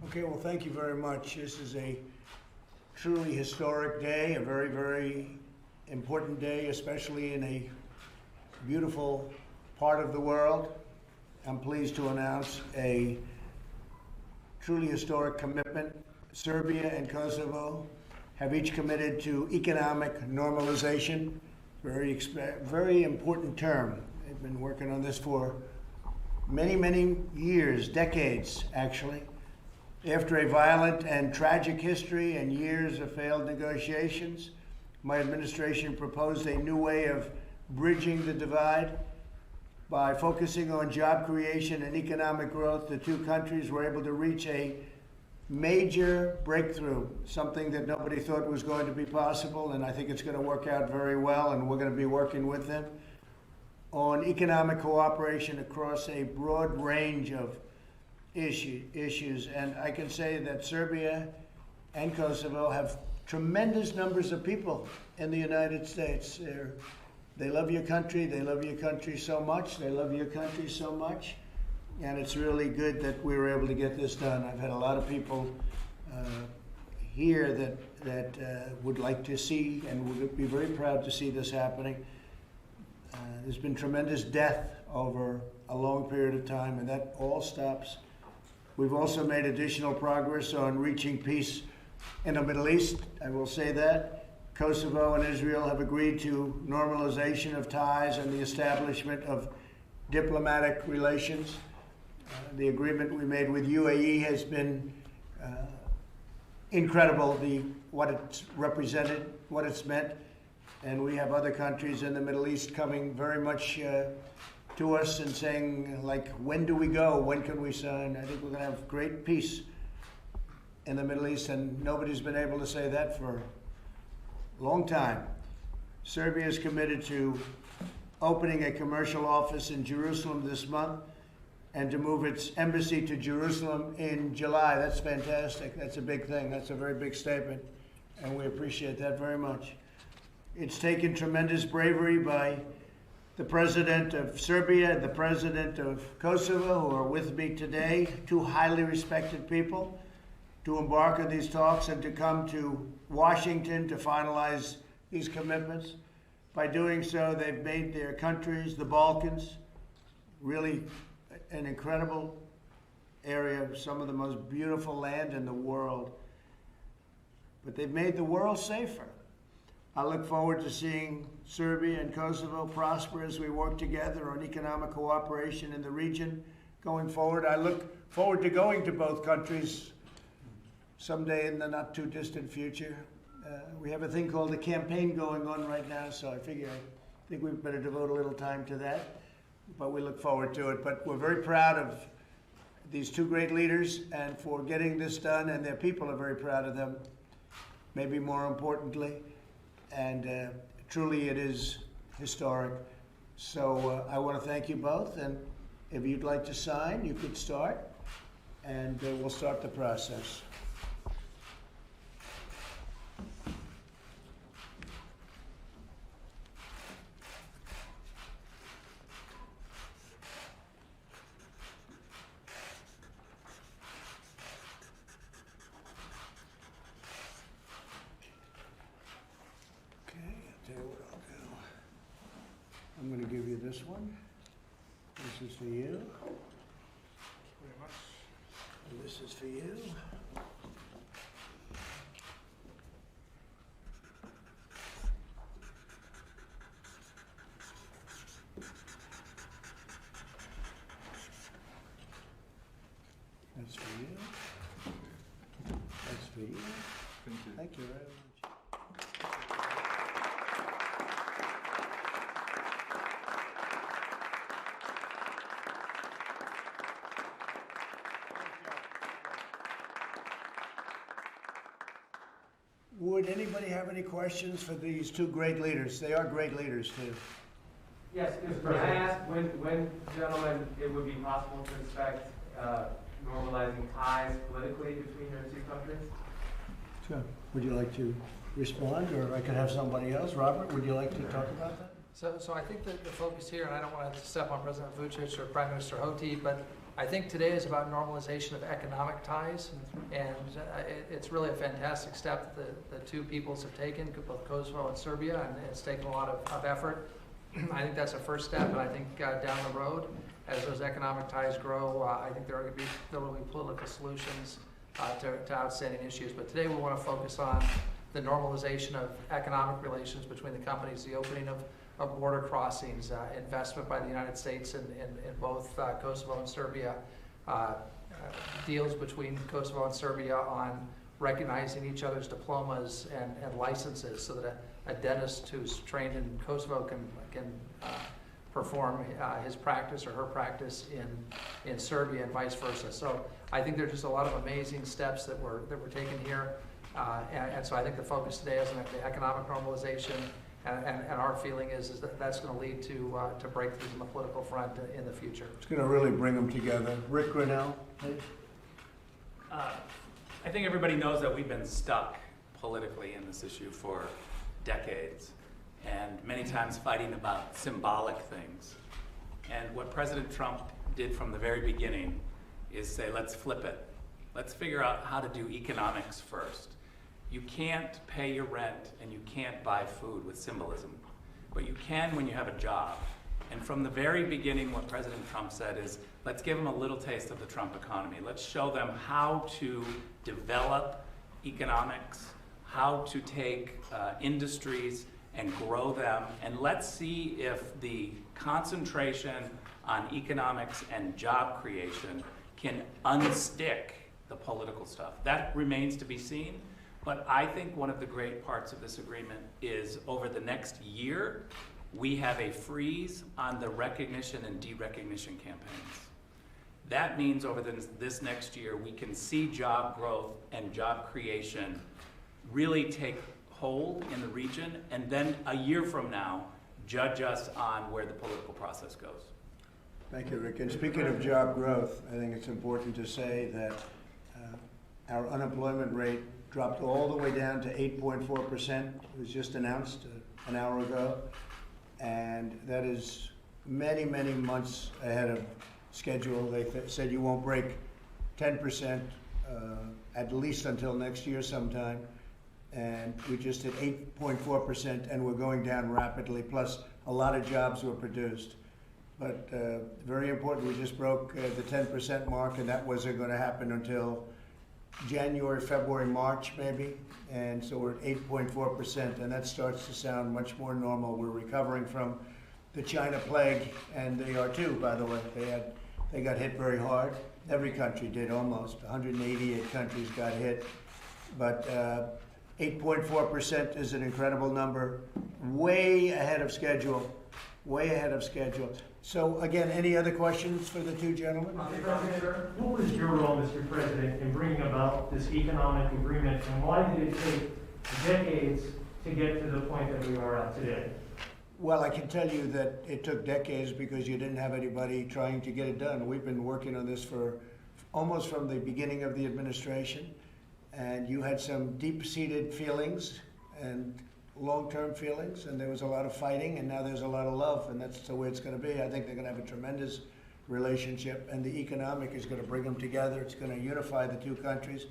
Okay, well, thank you very much. This is a truly historic day, a very, very important day, especially in a beautiful part of the world. I'm pleased to announce a truly historic commitment. Serbia and Kosovo have each committed to economic normalization. Very important term. They've been working on this for many, many years, decades, actually. After a violent and tragic history and years of failed negotiations, my administration proposed a new way of bridging the divide. By focusing on job creation and economic growth, the two countries were able to reach a major breakthrough, something that nobody thought was going to be possible, and I think it's going to work out very well, and we're going to be working with them on economic cooperation across a broad range of issues. And I can say that Serbia and Kosovo have tremendous numbers of people in the United States. They love your country. They love your country so much. They love your country so much. And it's really good that we were able to get this done. I've had a lot of people here that would like to see and would be very proud to see this happening. There's been tremendous death over a long period of time, and that all stops. We've also made additional progress on reaching peace in the Middle East. I will say that. Kosovo and Israel have agreed to normalization of ties and the establishment of diplomatic relations. The agreement we made with UAE has been incredible, what it's represented, what it's meant. And we have other countries in the Middle East coming very much to us and saying, like, when do we go? When can we sign? I think we're going to have great peace in the Middle East, and nobody's been able to say that for a long time. Serbia is committed to opening a commercial office in Jerusalem this month and to move its embassy to Jerusalem in July. That's fantastic. That's a big thing. That's a very big statement, and we appreciate that very much. It's taken tremendous bravery by the president of Serbia and the president of Kosovo, who are with me today, two highly respected people, to embark on these talks and to come to Washington to finalize these commitments. By doing so, they've made their countries, the Balkans, really an incredible area of some of the most beautiful land in the world. But they've made the world safer. I look forward to seeing Serbia and Kosovo prosper as we work together on economic cooperation in the region going forward. I look forward to going to both countries someday in the not too distant future. We have a thing called a campaign going on right now, so I think we better devote a little time to that, but we look forward to it. But we're very proud of these two great leaders and for getting this done, and their people are very proud of them, maybe more importantly. And truly it is historic. So I want to thank you both, and if you'd like to sign, you could start, and we'll start the process. I'm going to give you this one. This is for you. Thank you very much. And this is for you. That's for you. That's for you. Thank you. Thank you very much. Would anybody have any questions for these two great leaders? They are great leaders, too. Yes, may I ask when, gentlemen, it would be possible to expect normalizing ties politically between your two countries? Sure. Would you like to respond, or I could have somebody else? Robert, would you like to talk about that? So I think that the focus here, and I don't want to step on President Vučić or Prime Minister Hoti, but I think today is about normalization of economic ties, and it's really a fantastic step that the two peoples have taken, both Kosovo and Serbia, and it's taken a lot of effort. I think that's a first step, and I think down the road, as those economic ties grow, I think there will be political solutions to outstanding issues. But today we want to focus on the normalization of economic relations between the companies, the opening of border crossings, investment by the United States in both Kosovo and Serbia, deals between Kosovo and Serbia on recognizing each other's diplomas and licenses, so that a dentist who's trained in Kosovo can perform his practice or her practice in Serbia and vice versa. So I think there's just a lot of amazing steps that we're taking here, and so I think the focus today is on the economic normalization, and our feeling is that that's going to lead to breakthroughs on the political front in the future. It's going to really bring them together. Rick Grinnell, please. I think everybody knows that we've been stuck politically in this issue for decades, and many times fighting about symbolic things. And what President Trump did from the very beginning is say, let's flip it. Let's figure out how to do economics first. You can't pay your rent and you can't buy food with symbolism, but you can when you have a job. And from the very beginning, what President Trump said is, let's give them a little taste of the Trump economy. Let's show them how to develop economics, how to take industries and grow them, and let's see if the concentration on economics and job creation can unstick the political stuff. That remains to be seen, but I think one of the great parts of this agreement is over the next year, we have a freeze on the recognition and derecognition campaigns. That means over this next year, we can see job growth and job creation really take hold in the region, and then a year from now, judge us on where the political process goes. Thank you, Rick. And speaking of job growth, I think it's important to say that our unemployment rate dropped all the way down to 8.4%. It was just announced an hour ago. And that is many, many months ahead of schedule. They said you won't break 10% at least until next year sometime. And we just hit 8.4%, and we're going down rapidly, plus a lot of jobs were produced. But very important, we just broke the 10% mark, and that wasn't going to happen until January, February, March maybe. And so we're at 8.4%, and that starts to sound much more normal. We're recovering from the China plague, and they are too, by the way. They got hit very hard. Every country did almost. 188 countries got hit. But 8.4% is an incredible number, way ahead of schedule, way ahead of schedule. So again, any other questions for the two gentlemen? What was your role, Mr. President, in bringing about this economic agreement, and why did it take decades to get to the point that we are at today? Well, I can tell you that it took decades because you didn't have anybody trying to get it done. We've been working on this for almost from the beginning of the administration, and you had some deep-seated feelings and long-term feelings, and there was a lot of fighting, and now there's a lot of love, and that's the way it's going to be. I think they're going to have a tremendous relationship, and the economic is going to bring them together. It's going to unify the two countries,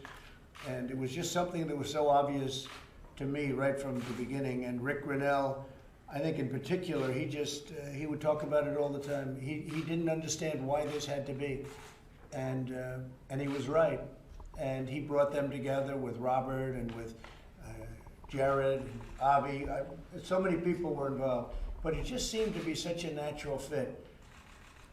and it was just something that was so obvious to me right from the beginning. And Rick Grinnell, I think in particular, he would talk about it all the time. He didn't understand why this had to be, and he was right. And he brought them together with Robert and with Jared and Avi. So many people were involved, but it just seemed to be such a natural fit.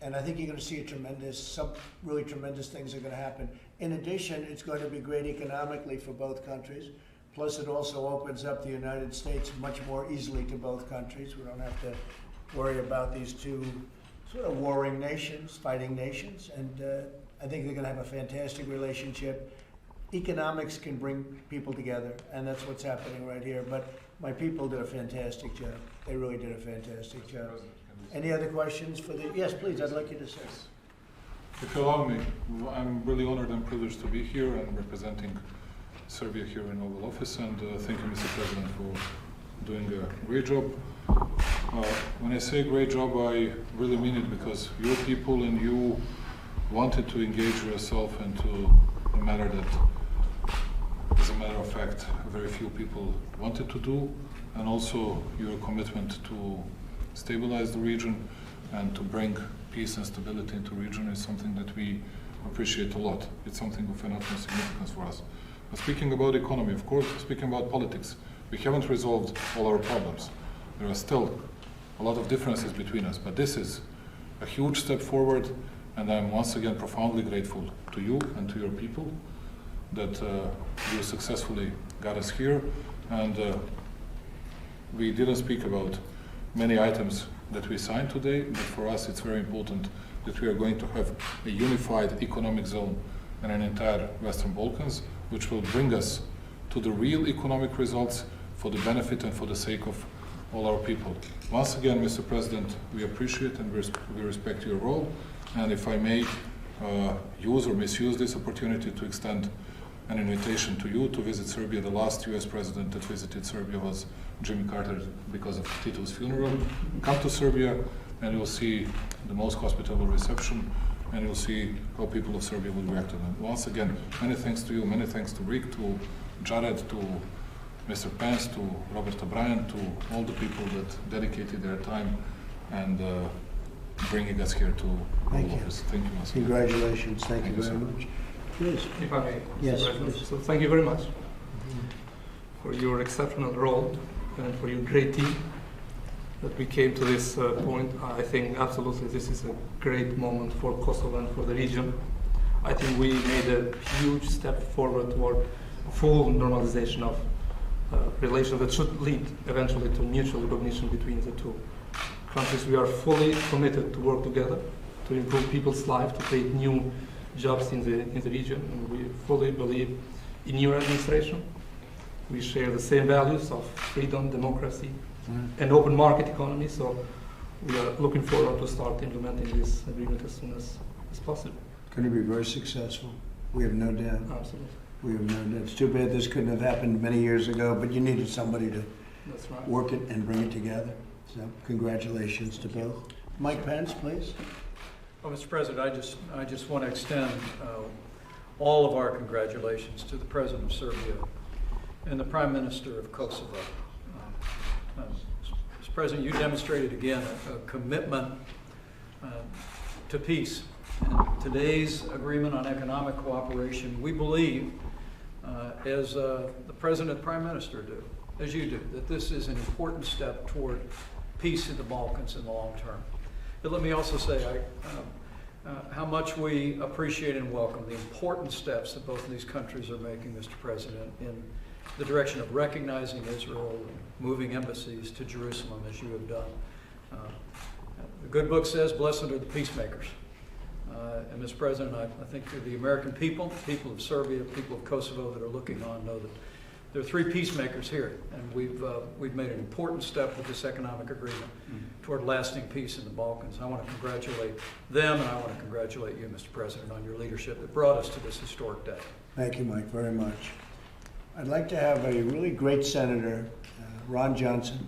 And I think you're going to see some really tremendous things are going to happen. In addition, it's going to be great economically for both countries. Plus, it also opens up the United States much more easily to both countries. We don't have to worry about these two sort of warring nations, fighting nations. And I think they're going to have a fantastic relationship. Economics can bring people together, and that's what's happening right here. But my people did a fantastic job. They really did a fantastic job. Any other questions for the? Yes, please. I'd like you to say. If you allow me, I'm really honored and privileged to be here and representing Serbia here in Oval Office, and thank you, Mr. President, for doing a great job. When I say great job, I really mean it, because your people and you wanted to engage yourself into a matter that, as a matter of fact, very few people wanted to do, and also your commitment to stabilize the region and to bring peace and stability into the region is something that we appreciate a lot. It's something of enormous significance for us. But speaking about economy, of course, speaking about politics, we haven't resolved all our problems. There are still a lot of differences between us, but this is a huge step forward, and I'm once again profoundly grateful to you and to your people that you successfully got us here. And we didn't speak about many items that we signed today, but for us it's very important that we are going to have a unified economic zone in an entire Western Balkans, which will bring us to the real economic results for the benefit and for the sake of all our people. Once again, Mr. President, we appreciate and we respect your role, and if I may use or misuse this opportunity to extend an invitation to you to visit Serbia. The last US president that visited Serbia was Jimmy Carter because of Tito's funeral. Come to Serbia and you'll see the most hospitable reception, and you'll see how people of Serbia will react to them. Once again, many thanks to you, many thanks to Rick, to Jared, to Mr. Pence, to Robert O'Brien, to all the people that dedicated their time and bringing us here to Thank Oval you. Office. Thank you once again. Congratulations. Thank you Thank you, very sir. much. Please. If I may, Yes, Mr. President. please. So thank you very much for your exceptional role and for your great team that we came to this point. I think absolutely this is a great moment for Kosovo and for the region. I think we made a huge step forward toward full normalization of relations that should lead eventually to mutual recognition between the two countries. We are fully committed to work together to improve people's lives, to create new jobs in the region, and we fully believe in your administration. We share the same values of freedom, democracy, and open market economy, so we are looking forward to start implementing this agreement as soon as possible. Going to be very successful. We have no doubt. Absolutely. We have no doubt. It's too bad this couldn't have happened many years ago, but you needed somebody to That's right. work it and bring it together. So congratulations to both. Mike Pence, please. Well, Mr. President, I just want to extend all of our congratulations to the President of Serbia and the Prime Minister of Kosovo. Mr. President, you demonstrated again a commitment to peace. And today's agreement on economic cooperation, we believe, as the President and Prime Minister do, as you do, that this is an important step toward peace in the Balkans in the long term. But let me also say how much we appreciate and welcome the important steps that both of these countries are making, Mr. President, in the direction of recognizing Israel and moving embassies to Jerusalem, as you have done. The good book says, blessed are the peacemakers. And Mr. President, I think the American people, people of Serbia, people of Kosovo that are looking on know that there are three peacemakers here, and we've made an important step with this economic agreement toward lasting peace in the Balkans. I want to congratulate them, and I want to congratulate you, Mr. President, on your leadership that brought us to this historic day. Thank you, Mike, very much. I'd like to have a really great senator, Ron Johnson,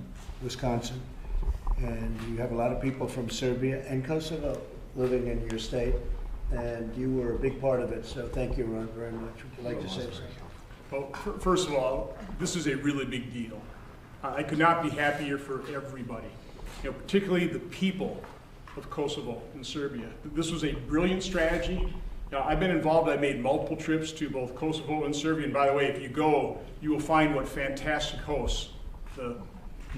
Wisconsin, and you have a lot of people from Serbia and Kosovo living in your state, and you were a big part of it, so thank you, Ron, very much. Would you like to say something? Well, first of all, this is a really big deal. I could not be happier for everybody, particularly the people of Kosovo and Serbia. This was a brilliant strategy. I've been involved. I made multiple trips to both Kosovo and Serbia. And by the way, if you go, you will find what fantastic hosts the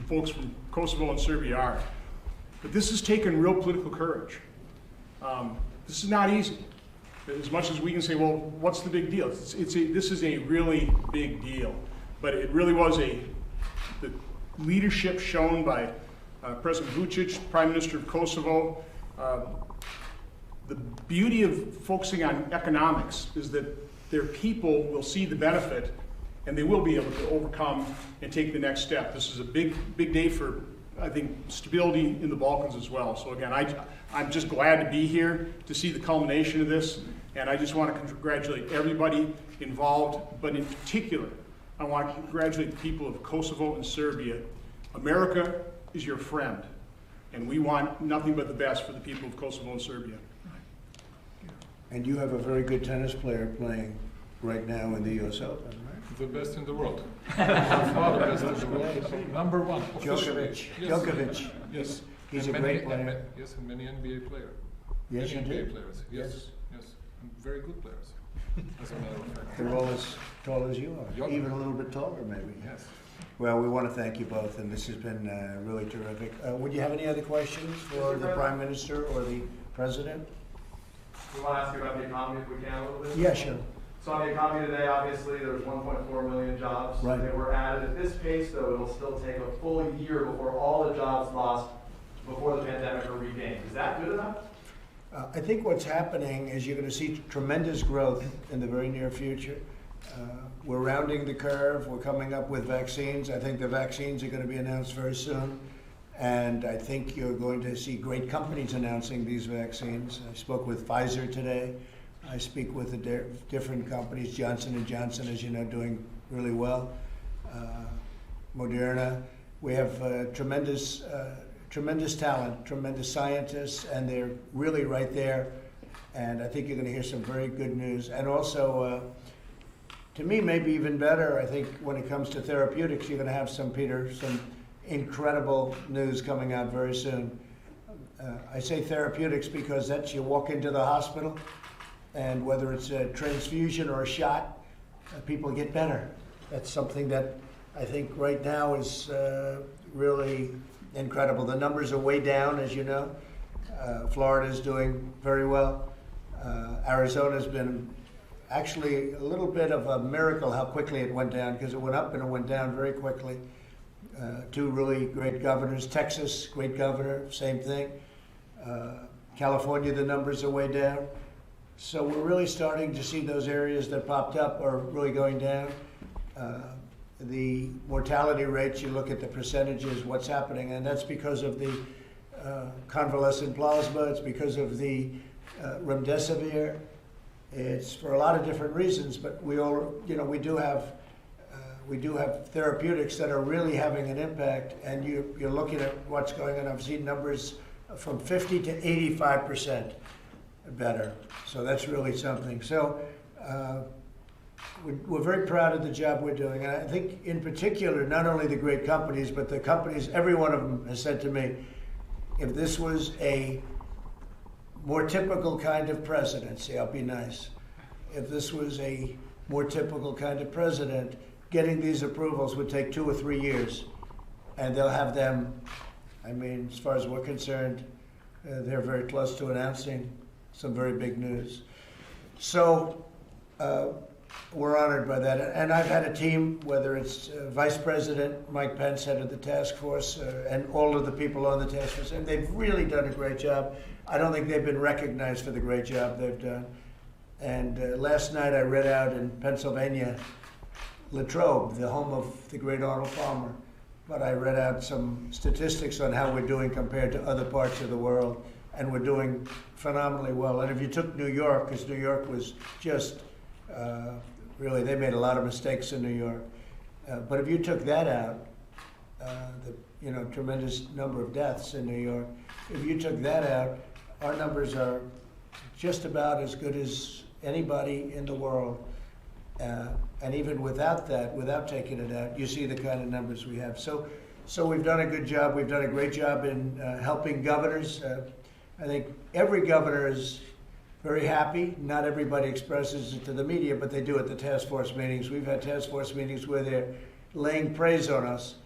folks from Kosovo and Serbia are. But this has taken real political courage. This is not easy. As much as we can say, well, what's the big deal? This is a really big deal. But it really was the leadership shown by President Vučić, Prime Minister of Kosovo. The beauty of focusing on economics is that their people will see the benefit and they will be able to overcome and take the next step. This is a big day for, I think, stability in the Balkans as well. So again, I'm just glad to be here to see the culmination of this, and I just want to congratulate everybody involved, but in particular, I want to congratulate the people of Kosovo and Serbia. America is your friend, and we want nothing but the best for the people of Kosovo and Serbia. And you have a very good tennis player playing right now in the U.S. Open, right? The best in the world. By far the best in the world. Number one. officially. Djokovic. Yes. Djokovic. Yes. He's And a great player. Yes, and many NBA players. Yes, many you NBA do. players. Yes, yes. And very good players, as a matter of fact. They're all as tall as you are, Younger. even a little bit taller maybe. Yes. Well, we want to thank you both, and this has been really terrific. Would you have any other questions for the Prime Minister or the President? We want to ask you about the economy if we can a little bit. Yeah, sure. So on the economy today, obviously, there's 1.4 million jobs Right. that were added. At this pace, though, it'll still take a full year before all the jobs lost before the pandemic are regained. Is that good enough? I think what's happening is you're going to see tremendous growth in the very near future. We're rounding the curve. We're coming up with vaccines. I think the vaccines are going to be announced very soon. And I think you're going to see great companies announcing these vaccines. I spoke with Pfizer today. I speak with the different companies, Johnson & Johnson, as you know, doing really well. Moderna. We have tremendous talent, tremendous scientists, and they're really right there. And I think you're going to hear some very good news. And also, to me, maybe even better, I think when it comes to therapeutics, you're going to have some incredible news coming out very soon. I say therapeutics because that's you walk into the hospital, and whether it's a transfusion or a shot, people get better. That's something that I think right now is really incredible. The numbers are way down, as you know. Florida's doing very well. Arizona's been actually a little bit of a miracle how quickly it went down, because it went up and it went down very quickly. Two really great governors. Texas, great governor, same thing. California, the numbers are way down. So we're really starting to see those areas that popped up are really going down. The mortality rates, you look at the percentages, what's happening, and that's because of the convalescent plasma, it's because of the remdesivir. It's for a lot of different reasons, but we all, we do have therapeutics that are really having an impact, and you're looking at what's going on. I've seen numbers from 50 to 85% better, so that's really something. So we're very proud of the job we're doing, and I think in particular, not only the great companies, but the companies, every one of them has said to me, if this was a more typical kind of presidency, I'll be nice. If this was a more typical kind of president, getting these approvals would take 2 or 3 years, and they'll have them. I mean, as far as we're concerned, they're very close to announcing some very big news. So we're honored by that. And I've had a team, whether it's Vice President Mike Pence, head of the task force, and all of the people on the task force, and they've really done a great job. I don't think they've been recognized for the great job they've done. And last night I read out in Pennsylvania, Latrobe, the home of the great Arnold Palmer. But I read out some statistics on how we're doing compared to other parts of the world, and we're doing phenomenally well. And if you took New York, because New York was just, really, they made a lot of mistakes in New York. But if you took that out, the tremendous number of deaths in New York, if you took that out, our numbers are just about as good as anybody in the world. And even without that, without taking it out, you see the kind of numbers we have. So we've done a good job. We've done a great job in helping governors. I think every governor is very happy. Not everybody expresses it to the media, but they do at the task force meetings. We've had task force meetings where they're laying praise on us,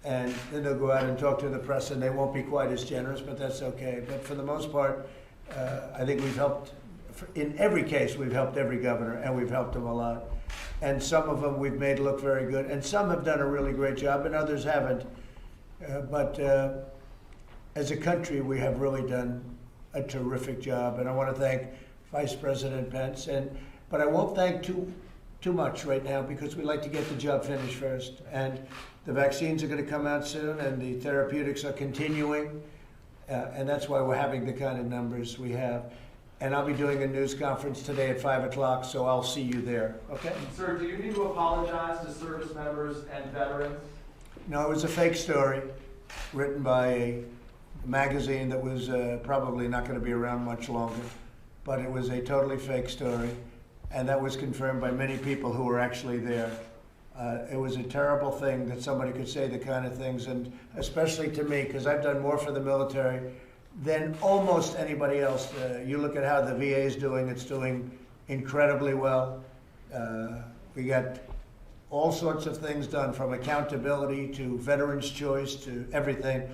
and then they'll go out and talk to the press, and they won't be quite as generous, but that's okay. But for the most part, I think we've helped. In every case, we've helped every governor, and we've helped them a lot. And some of them we've made look very good, and some have done a really great job, and others haven't. But as a country, we have really done a terrific job, and I want to thank Vice President Pence. But I won't thank too much right now, because we like to get the job finished first. And the vaccines are going to come out soon, and the therapeutics are continuing, and that's why we're having the kind of numbers we have. And I'll be doing a news conference today at 5 o'clock, so I'll see you there, okay? Sir, do you need to apologize to service members and veterans? No, it was a fake story written by a magazine that was probably not going to be around much longer. but it was a totally fake story, and that was confirmed by many people who were actually there. It was a terrible thing that somebody could say the kind of things, and especially to me, because I've done more for the military than almost anybody else. You look at how the VA is doing, it's doing incredibly well. We got all sorts of things done, from accountability to veterans' choice to everything.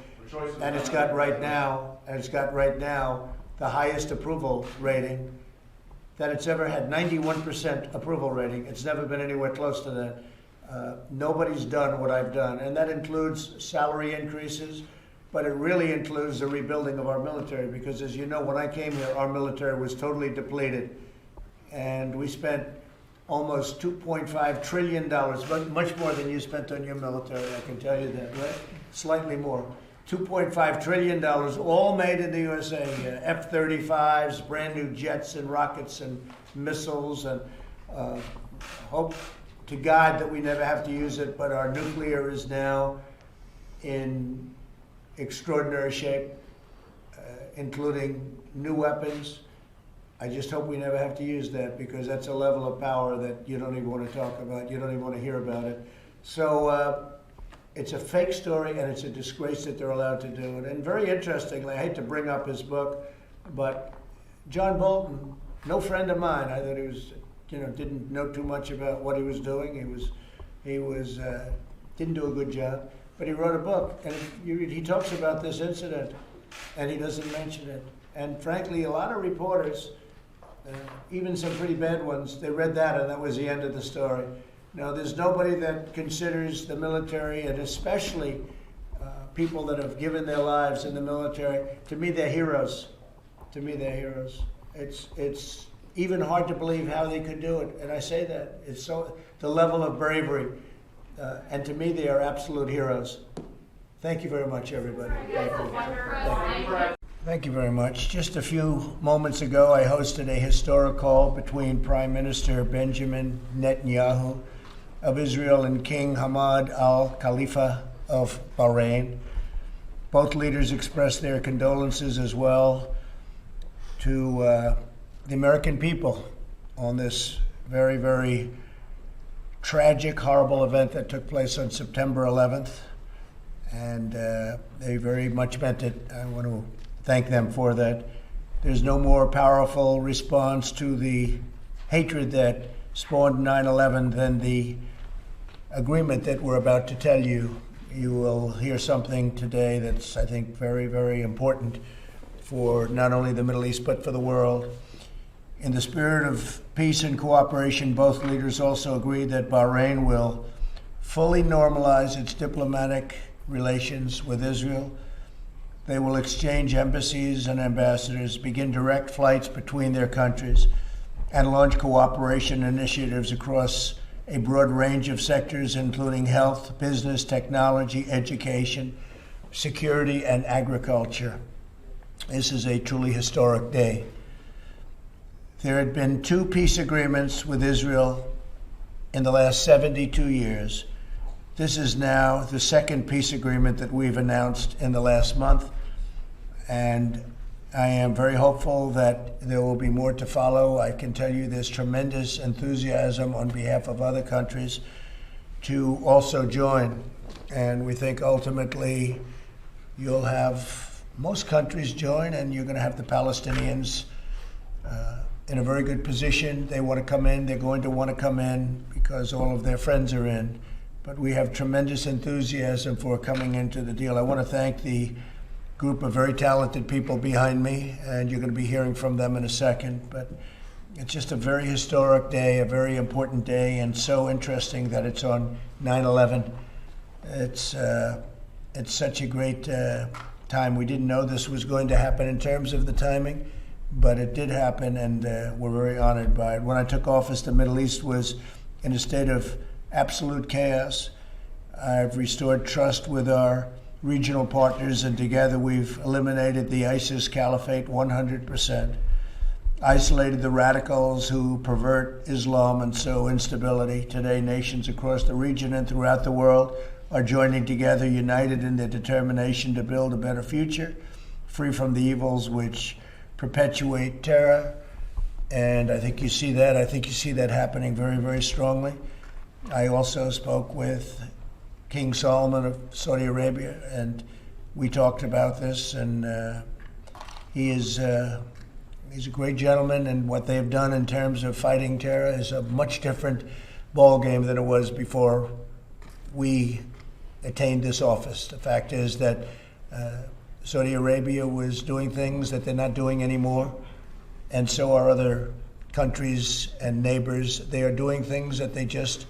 And it's got right now the highest approval rating that it's ever had, 91% approval rating. It's never been anywhere close to that. Nobody's done what I've done, and that includes salary increases, but it really includes the rebuilding of our military, because as you know, when I came here, our military was totally depleted, and we spent almost $2.5 trillion, but much more than you spent on your military, I can tell you that, right? Slightly more. $2.5 trillion, all made in the USA, F-35s, brand new jets and rockets and missiles, and hope to God that we never have to use it, but our nuclear is now in extraordinary shape, including new weapons. I just hope we never have to use that, because that's a level of power that you don't even want to talk about, you don't even want to hear about it. So it's a fake story, and it's a disgrace that they're allowed to do it. And very interestingly, I hate to bring up his book, but John Bolton, no friend of mine, I thought he was, didn't know too much about what he was doing. He didn't do a good job, but he wrote a book, and he talks about this incident, and he doesn't mention it. And frankly, a lot of reporters, even some pretty bad ones, they read that, and that was the end of the story. Now, there's nobody that considers the military, and especially people that have given their lives in the military, to me, they're heroes. To me, they're heroes. It's even hard to believe how they could do it, and I say that. It's so, the level of bravery, and to me, they are absolute heroes. Thank you very much, everybody. Thank you very much. Just a few moments ago, I hosted a historic call between Prime Minister Benjamin Netanyahu of Israel and King Hamad Al Khalifa of Bahrain. Both leaders expressed their condolences as well to the American people on this very, very tragic, horrible event that took place on September 11th. And they very much meant it. I want to thank them for that. There's no more powerful response to the hatred that spawned 9/11 than the agreement that we're about to tell you. You will hear something today that's, I think, very, very important for not only the Middle East, but for the world. In the spirit of peace and cooperation, both leaders also agreed that Bahrain will fully normalize its diplomatic relations with Israel. They will exchange embassies and ambassadors, begin direct flights between their countries, and launch cooperation initiatives across a broad range of sectors, including health, business, technology, education, security, and agriculture. This is a truly historic day. There had been 2 peace agreements with Israel in the last 72 years. This is now the 2nd peace agreement that we've announced in the last month, and I am very hopeful that there will be more to follow. I can tell you there's tremendous enthusiasm on behalf of other countries to also join, and we think ultimately you'll have most countries join, and you're going to have the Palestinians in a very good position. They want to come in, they're going to want to come in because all of their friends are in. But we have tremendous enthusiasm for coming into the deal. I want to thank the group of very talented people behind me, and you're going to be hearing from them in a second. But it's just a very historic day, a very important day, and so interesting that it's on 9/11. It's such a great time. We didn't know this was going to happen in terms of the timing, but it did happen, and we're very honored by it. When I took office, the Middle East was in a state of absolute chaos. I've restored trust with our regional partners, and together we've eliminated the ISIS caliphate 100%, isolated the radicals who pervert Islam and sow instability. Today, nations across the region and throughout the world are joining together, united in their determination to build a better future, free from the evils which perpetuate terror, And I think you see that. I think you see that happening very, very strongly. I also spoke with King Solomon of Saudi Arabia, and we talked about this, and he's a great gentleman, and what they've done in terms of fighting terror is a much different ball game than it was before we attained this office. The fact is that Saudi Arabia was doing things that they're not doing anymore, and so are other countries and neighbors. They are doing things that they just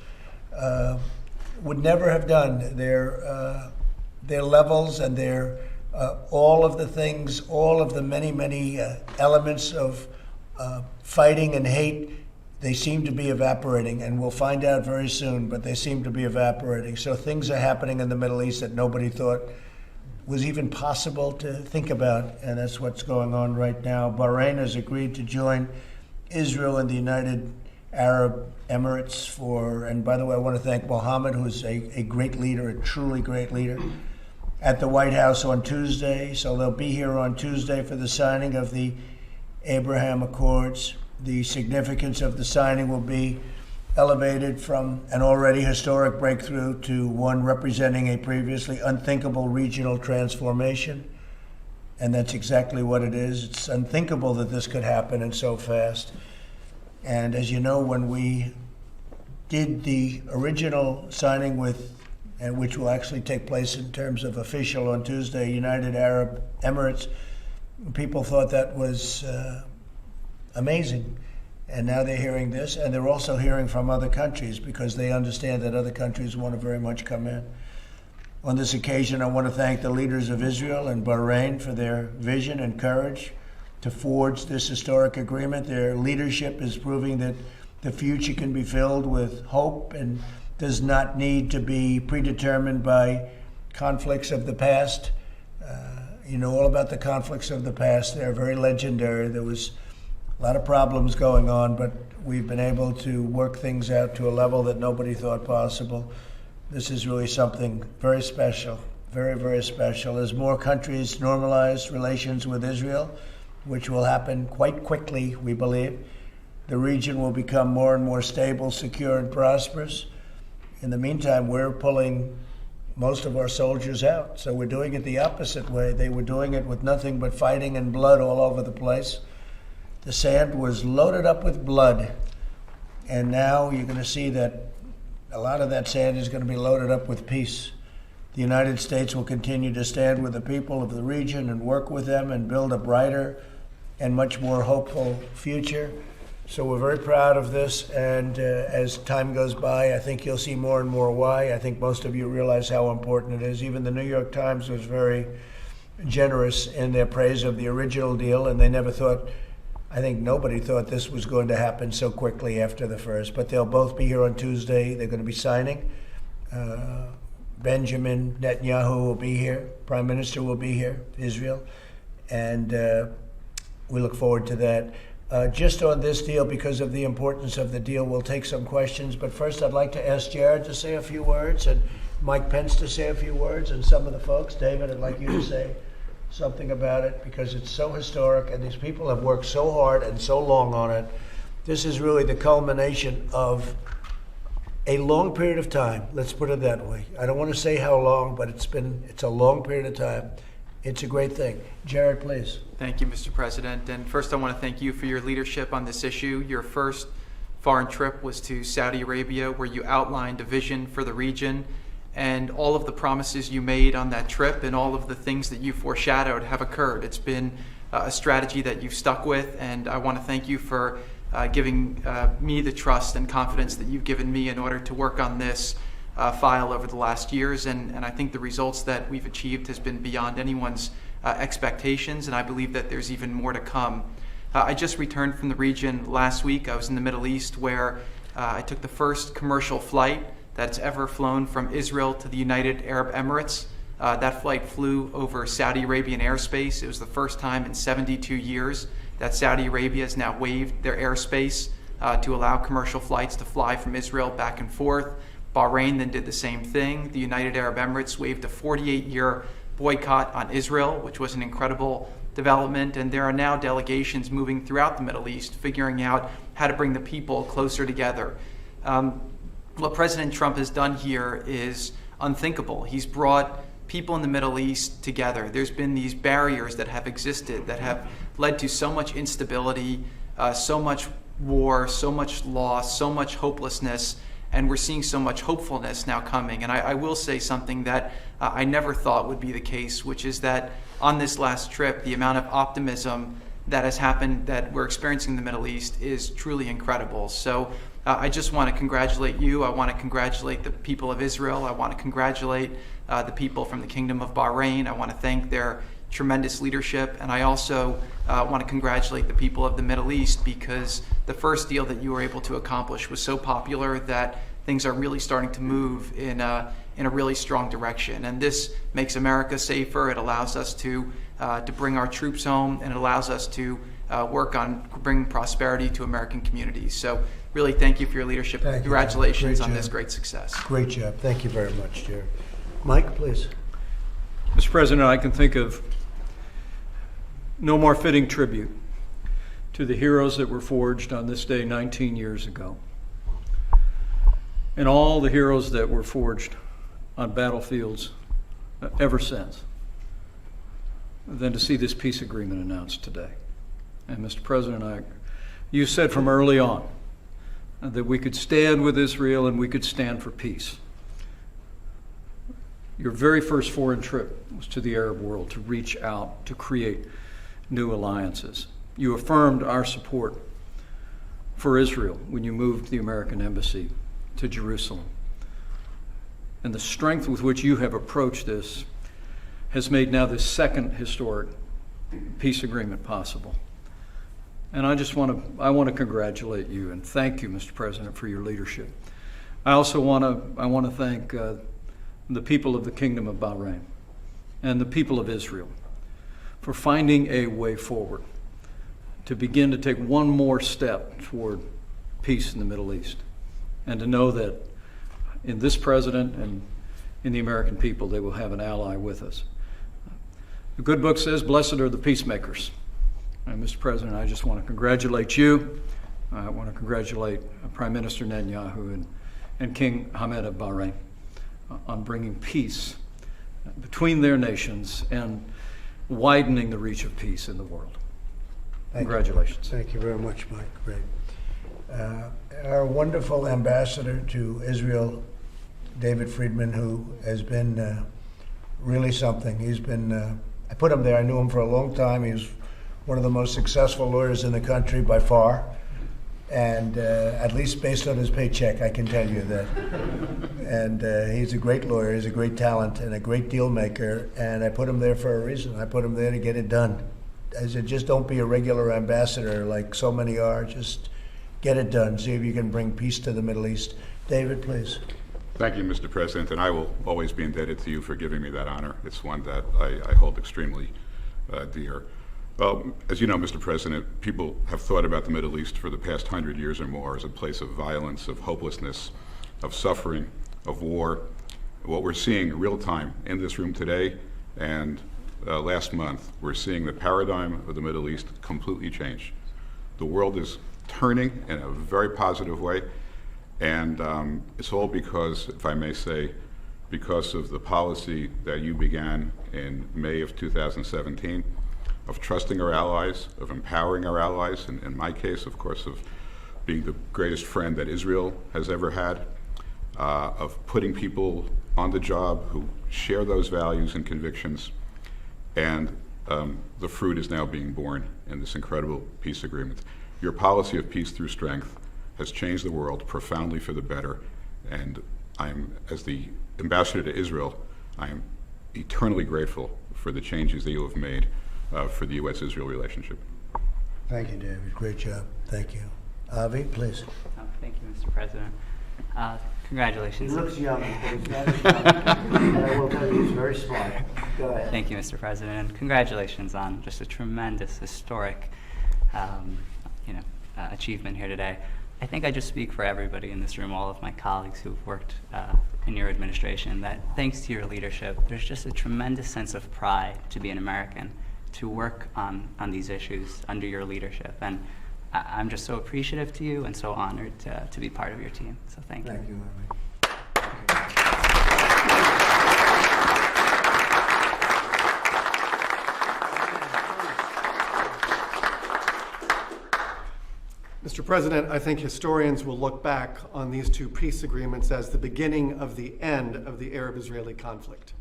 would never have done. Their levels and their all of the things, all of the many elements of fighting and hate, they seem to be evaporating, and we'll find out very soon, but they seem to be evaporating. So things are happening in the Middle East that nobody thought was even possible to think about, and that's what's going on right now. Bahrain has agreed to join Israel and the United Arab Emirates and by the way, I want to thank Mohammed, who's a great leader, a truly great leader, at the White House on Tuesday. So they'll be here on Tuesday for the signing of the Abraham Accords. The significance of the signing will be elevated from an already historic breakthrough to one representing a previously unthinkable regional transformation. And that's exactly what it is. It's unthinkable that this could happen and so fast. And as you know, when we did the original signing which will actually take place in terms of official on Tuesday, United Arab Emirates, people thought that was amazing. And now they're hearing this, and they're also hearing from other countries because they understand that other countries want to very much come in. On this occasion, I want to thank the leaders of Israel and Bahrain for their vision and courage to forge this historic agreement. Their leadership is proving that the future can be filled with hope and does not need to be predetermined by conflicts of the past. You know all about the conflicts of the past. They're very legendary. There was a lot of problems going on, but we've been able to work things out to a level that nobody thought possible. This is really something very special, very, very special. As more countries normalize relations with Israel, which will happen quite quickly, we believe, the region will become more and more stable, secure, and prosperous. In the meantime, we're pulling most of our soldiers out. So we're doing it the opposite way. They were doing it with nothing but fighting and blood all over the place. The sand was loaded up with blood, and now you're going to see that a lot of that sand is going to be loaded up with peace. The United States will continue to stand with the people of the region and work with them and build a brighter and much more hopeful future. So we're very proud of this, and as time goes by, I think you'll see more and more why. I think most of you realize how important it is. Even the New York Times was very generous in their praise of the original deal, and they never thought, I think nobody thought this was going to happen so quickly after the first. But they'll both be here on Tuesday. They're going to be signing. Benjamin Netanyahu will be here. Prime Minister will be here, Israel. And we look forward to that. Just on this deal, because of the importance of the deal, we'll take some questions. But first, I'd like to ask Jared to say a few words and Mike Pence to say a few words and some of the folks. David, I'd like you to say something about it because it's so historic and these people have worked so hard and so long on it. This is really the culmination of a long period of time. Let's put it that way. I don't want to say how long, but it's a long period of time. It's a great thing. Jared, please. Thank you, Mr. President. And first, I want to thank you for your leadership on this issue. Your first foreign trip was to Saudi Arabia, where you outlined a vision for the region. And all of the promises you made on that trip and all of the things that you foreshadowed have occurred. It's been a strategy that you've stuck with, and I want to thank you for giving me the trust and confidence that you've given me in order to work on this file over the last years. And I think the results that we've achieved has been beyond anyone's expectations, and I believe that there's even more to come. I just returned from the region last week. I was in the Middle East, where I took the first commercial flight that's ever flown from Israel to the United Arab Emirates. That flight flew over Saudi Arabian airspace. It was the first time in 72 years that Saudi Arabia has now waived their airspace to allow commercial flights to fly from Israel back and forth. Bahrain then did the same thing. The United Arab Emirates waived a 48-year boycott on Israel, which was an incredible development, and there are now delegations moving throughout the Middle East, figuring out how to bring the people closer together. What President Trump has done here is unthinkable. He's brought people in the Middle East together. There's been these barriers that have existed that have led to so much instability, so much war, so much loss, so much hopelessness, and we're seeing so much hopefulness now coming. And I will say something that I never thought would be the case, which is that on this last trip, the amount of optimism that has happened, that we're experiencing in the Middle East, is truly incredible. So I just want to congratulate you. I want to congratulate the people of Israel. I want to congratulate the people from the Kingdom of Bahrain. I want to thank their tremendous leadership. And I also want to congratulate the people of the Middle East, because the first deal that you were able to accomplish was so popular that things are really starting to move in a really strong direction. And this makes America safer. It allows us to bring our troops home, and it allows us to work on bringing prosperity to American communities. So really thank you for your leadership. Thank you. Congratulations Great on this job. great success. Great job. Thank you very much, Jared. Mike, please. Mr. President, I can think of no more fitting tribute to the heroes that were forged on this day 19 years ago, and all the heroes that were forged on battlefields ever since, than to see this peace agreement announced today. And Mr. President, you said from early on that we could stand with Israel and we could stand for peace. Your very first foreign trip was to the Arab world to reach out, to create new alliances. You affirmed our support for Israel when you moved the American embassy to Jerusalem. And the strength with which you have approached this has made now this second historic peace agreement possible. And I want to congratulate you and thank you, Mr. President, for your leadership. I also want to thank the people of the Kingdom of Bahrain and the people of Israel for finding a way forward to begin to take one more step toward peace in the Middle East, and to know that in this president and in the American people, they will have an ally with us. The good book says, blessed are the peacemakers. And Mr. President, I just want to congratulate you. I want to congratulate Prime Minister Netanyahu and King Hamad of Bahrain on bringing peace between their nations and widening the reach of peace in the world. Congratulations. Thank you very much, Mike. Great. Our wonderful ambassador to Israel, David Friedman, who has been really something. He's been, I put him there, I knew him for a long time. He was one of the most successful lawyers in the country by far. And at least based on his paycheck, I can tell you that. And he's a great lawyer, he's a great talent, and a great deal maker. And I put him there for a reason. I put him there to get it done. I said, just don't be a regular ambassador like so many are. Just get it done. See if you can bring peace to the Middle East. David, please. Thank you, Mr. President, and I will always be indebted to you for giving me that honor. It's one that I hold extremely dear. Well, as you know, Mr. President, people have thought about the Middle East for the past 100 years or more as a place of violence, of hopelessness, of suffering, of war. What we're seeing in real time in this room today and last month, we're seeing the paradigm of the Middle East completely change. The world is turning in a very positive way, and it's all because, if I may say, because of the policy that you began in May of 2017, of trusting our allies, of empowering our allies, and in my case, of course, of being the greatest friend that Israel has ever had, of putting people on the job who share those values and convictions, and the fruit is now being born in this incredible peace agreement. Your policy of peace through strength has changed the world profoundly for the better, and as the ambassador to Israel, I am eternally grateful for the changes that you have made for the U.S.-Israel relationship. Thank you, David. Great job. Thank you. Avi, please. Thank you, Mr. President. Congratulations. He looks young, but he's not as young. And I will tell you, he's very smart. Go ahead. Thank you, Mr. President, and congratulations on just a tremendous, historic, achievement here today. I think I just speak for everybody in this room, all of my colleagues who've worked in your administration, that thanks to your leadership, there's just a tremendous sense of pride to be an American, to work on these issues under your leadership. And I'm just so appreciative to you and so honored to be part of your team. So thank you. Thank you, Army. Mr. President, I think historians will look back on these two peace agreements as the beginning of the end of the Arab-Israeli conflict.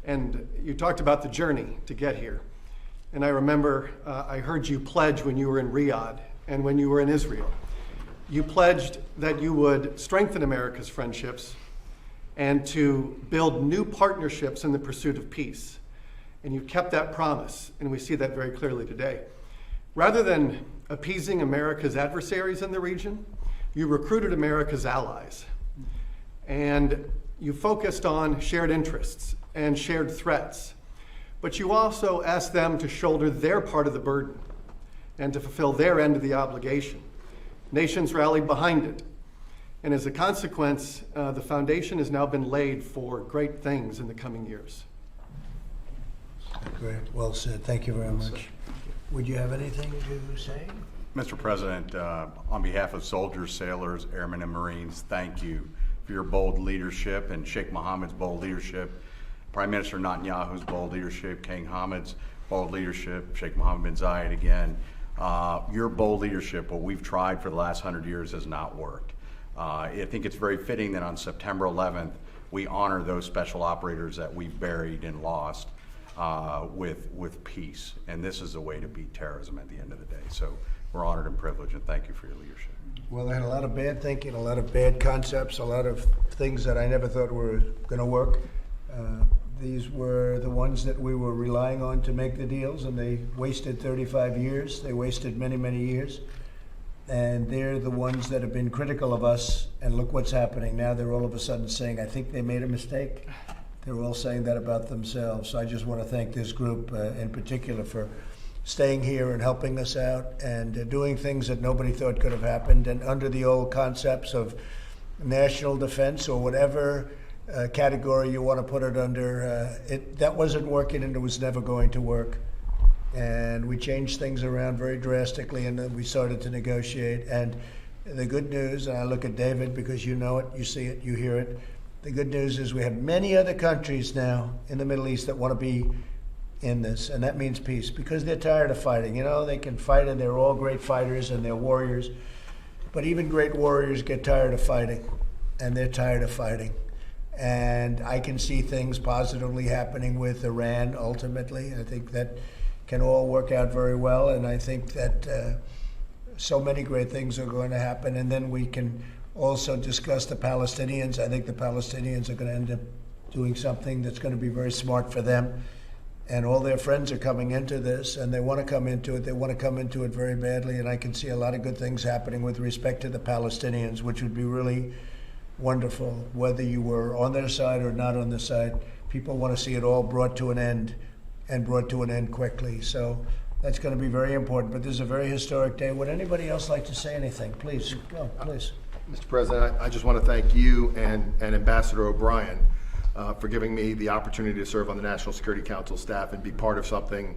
And you talked about the journey to get here. And I remember I heard you pledge when you were in Riyadh and when you were in Israel. You pledged that you would strengthen America's friendships and to build new partnerships in the pursuit of peace. And you kept that promise, and we see that very clearly today. Rather than appeasing America's adversaries in the region, you recruited America's allies. And you focused on shared interests and shared threats. But you also asked them to shoulder their part of the burden and to fulfill their end of the obligation. Nations rallied behind it. And as a consequence, the foundation has now been laid for great things in the coming years. Great, well said. Thank you very much. Would you have anything to say? Mr. President, on behalf of soldiers, sailors, airmen, and Marines, thank you for your bold leadership and Sheikh Mohammed's bold leadership, Prime Minister Netanyahu's bold leadership, King Hammed's bold leadership, Sheikh Mohammed bin Zayed again. Your bold leadership, what we've tried for the last 100 years, has not worked. I think it's very fitting that on September 11th, we honor those special operators that we buried and lost with peace. And this is a way to beat terrorism at the end of the day. So we're honored and privileged, and thank you for your leadership. Well, they had a lot of bad thinking, a lot of bad concepts, a lot of things that I never thought were going to work. These were the ones that we were relying on to make the deals, and they wasted 35 years. They wasted many, many years. And they're the ones that have been critical of us, and look what's happening. Now they're all of a sudden saying, I think they made a mistake. They're all saying that about themselves. So I just want to thank this group in particular for staying here and helping us out and doing things that nobody thought could have happened. And under the old concepts of national defense or whatever category you want to put it under, that wasn't working, and it was never going to work. And we changed things around very drastically, and then we started to negotiate. And the good news, and I look at David because you know it, you see it, you hear it. The good news is we have many other countries now in the Middle East that want to be in this, and that means peace, because they're tired of fighting. You know, they can fight, and they're all great fighters, and they're warriors. But even great warriors get tired of fighting, and they're tired of fighting. And I can see things positively happening with Iran ultimately. I think that can all work out very well, and I think that so many great things are going to happen. And then we can also discuss the Palestinians. I think the Palestinians are going to end up doing something that's going to be very smart for them. And all their friends are coming into this, and they want to come into it. They want to come into it very badly, and I can see a lot of good things happening with respect to the Palestinians, which would be really wonderful, whether you were on their side or not on their side. People want to see it all brought to an end, and brought to an end quickly. So that's going to be very important. But this is a very historic day. Would anybody else like to say anything? Please, go, please. Mr. President, I just want to thank you and Ambassador O'Brien for giving me the opportunity to serve on the National Security Council staff and be part of something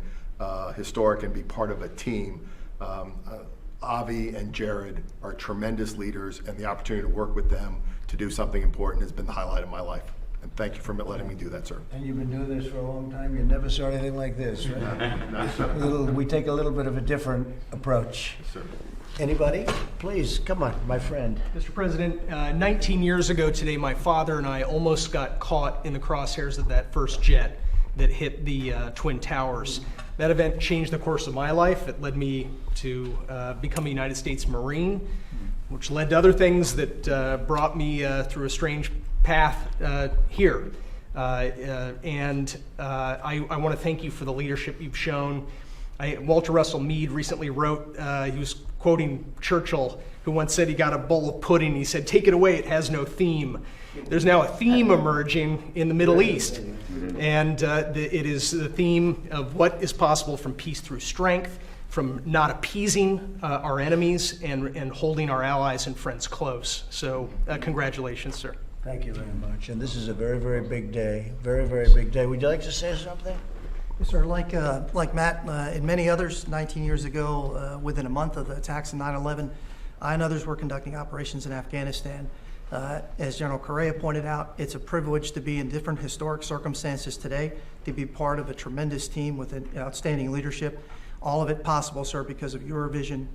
historic and be part of a team. Avi and Jared are tremendous leaders, and the opportunity to work with them to do something important has been the highlight of my life. And thank you for letting me do that, sir. And you've been doing this for a long time. You never saw anything like this, right? We take a little bit of a different approach. Yes, sir. Anybody? Please, come on, my friend. Mr. President, 19 years ago today, my father and I almost got caught in the crosshairs of that first jet that hit the Twin Towers. That event changed the course of my life. It led me to become a United States Marine, which led to other things that brought me through a strange path here. I want to thank you for the leadership you've shown. Walter Russell Mead recently wrote, he was quoting Churchill, who once said he got a bowl of pudding. He said, "Take it away, it has no theme." There's now a theme emerging in the Middle East, and it is the theme of what is possible from peace through strength, from not appeasing our enemies and holding our allies and friends close. So congratulations, sir. Thank you very much. And this is a very, very big day. Very, very big day. Would you like to say something? Yes, sir. Like Matt and many others, 19 years ago, within a month of the attacks on 9/11, I and others were conducting operations in Afghanistan. As General Correa pointed out, it's a privilege to be in different historic circumstances today, to be part of a tremendous team with an outstanding leadership. All of it possible, sir, because of your vision,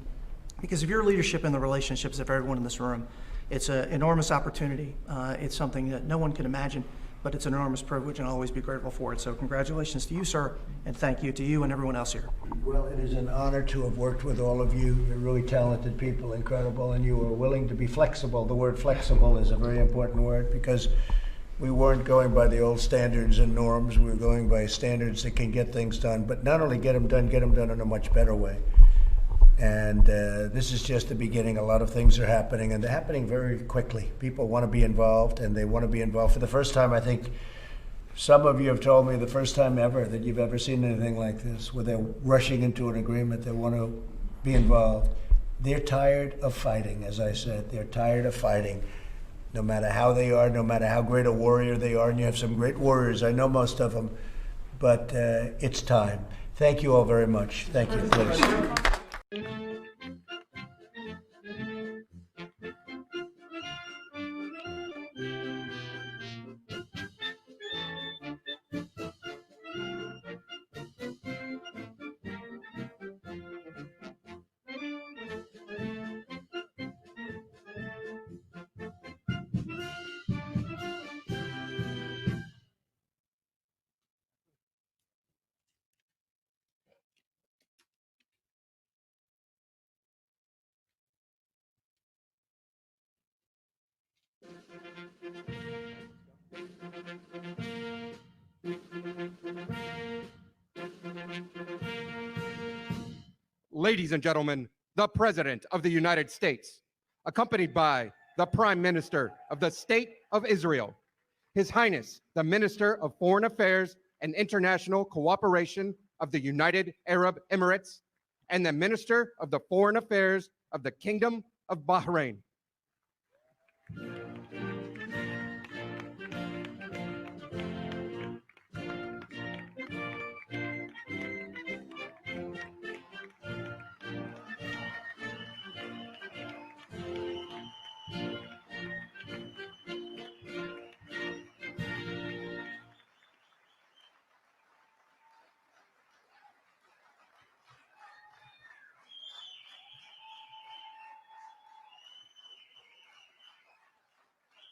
because of your leadership and the relationships of everyone in this room. It's an enormous opportunity. It's something that no one can imagine, but it's an enormous privilege, and I'll always be grateful for it. So congratulations to you, sir, and thank you to you and everyone else here. Well, it is an honor to have worked with all of you. You're really talented people, incredible, and you were willing to be flexible. The word flexible is a very important word because we weren't going by the old standards and norms. We were going by standards that can get things done, but not only get them done in a much better way. And this is just the beginning. A lot of things are happening, and they're happening very quickly. People want to be involved, and they want to be involved. For the first time, I think some of you have told me the first time ever that you've ever seen anything like this, where they're rushing into an agreement. They want to be involved. They're tired of fighting, as I said. They're tired of fighting, no matter how they are, no matter how great a warrior they are. And you have some great warriors. I know most of them, but it's time. Thank you all very much. Thank you, please. Ladies and gentlemen, the President of the United States, accompanied by the Prime Minister of the State of Israel, His Highness, the Minister of Foreign Affairs and International Cooperation of the United Arab Emirates, and the Minister of the Foreign Affairs of the Kingdom of Bahrain.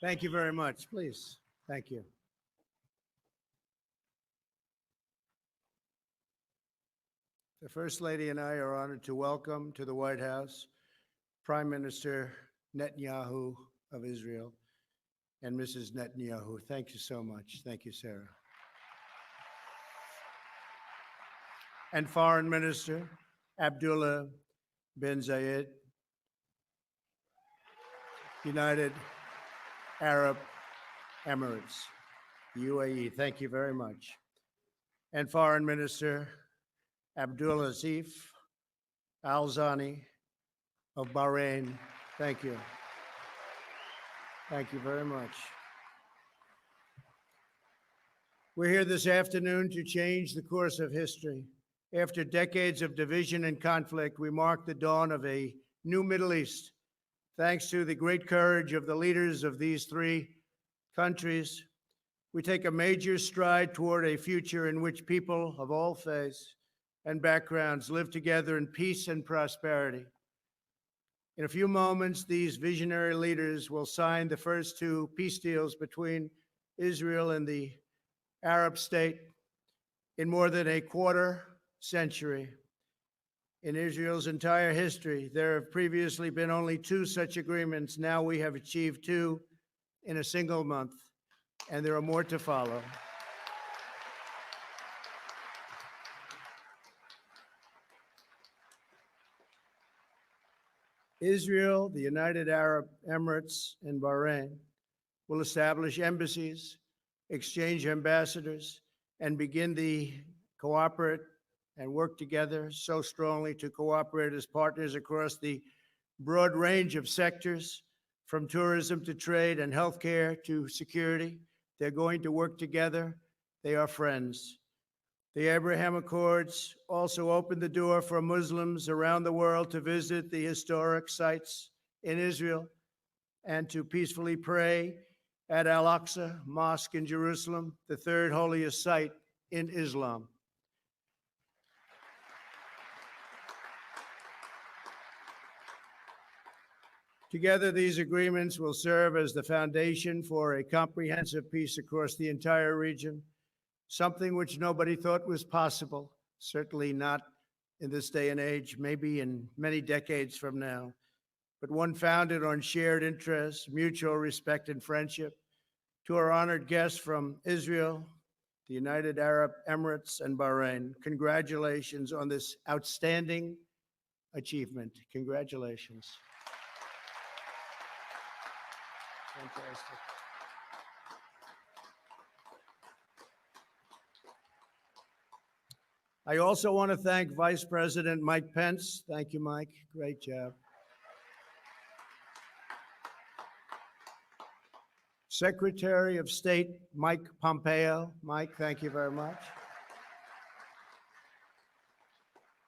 Thank you very much. Please. Thank you. The First Lady and I are honored to welcome to the White House Prime Minister Netanyahu of Israel and Mrs. Netanyahu. Thank you so much. Thank you, Sarah. And Foreign Minister Abdullah bin Zayed, United Arab Emirates, UAE. Thank you very much. And Foreign Minister Abdulaziz Al Zani of Bahrain. Thank you. Thank you very much. We're here this afternoon to change the course of history. After decades of division and conflict, we mark the dawn of a new Middle East. Thanks to the great courage of the leaders of these three countries, we take a major stride toward a future in which people of all faiths and backgrounds live together in peace and prosperity. In a few moments, these visionary leaders will sign the first two peace deals between Israel and the Arab state in more than a quarter century. In Israel's entire history, there have previously been only two such agreements. Now we have achieved two in a single month, and there are more to follow. Israel, the United Arab Emirates, and Bahrain will establish embassies, exchange ambassadors, and begin to cooperate and work together so strongly to cooperate as partners across the broad range of sectors, from tourism to trade and healthcare to security. They're going to work together. They are friends. The Abraham Accords also opened the door for Muslims around the world to visit the historic sites in Israel and to peacefully pray at Al-Aqsa Mosque in Jerusalem, the third holiest site in Islam. Together, these agreements will serve as the foundation for a comprehensive peace across the entire region, something which nobody thought was possible, certainly not in this day and age, maybe in many decades from now, but one founded on shared interests, mutual respect, and friendship. To our honored guests from Israel, the United Arab Emirates, and Bahrain, congratulations on this outstanding achievement. Congratulations. Fantastic. I also want to thank Vice President Mike Pence. Thank you, Mike. Great job. Secretary of State Mike Pompeo. Mike, thank you very much.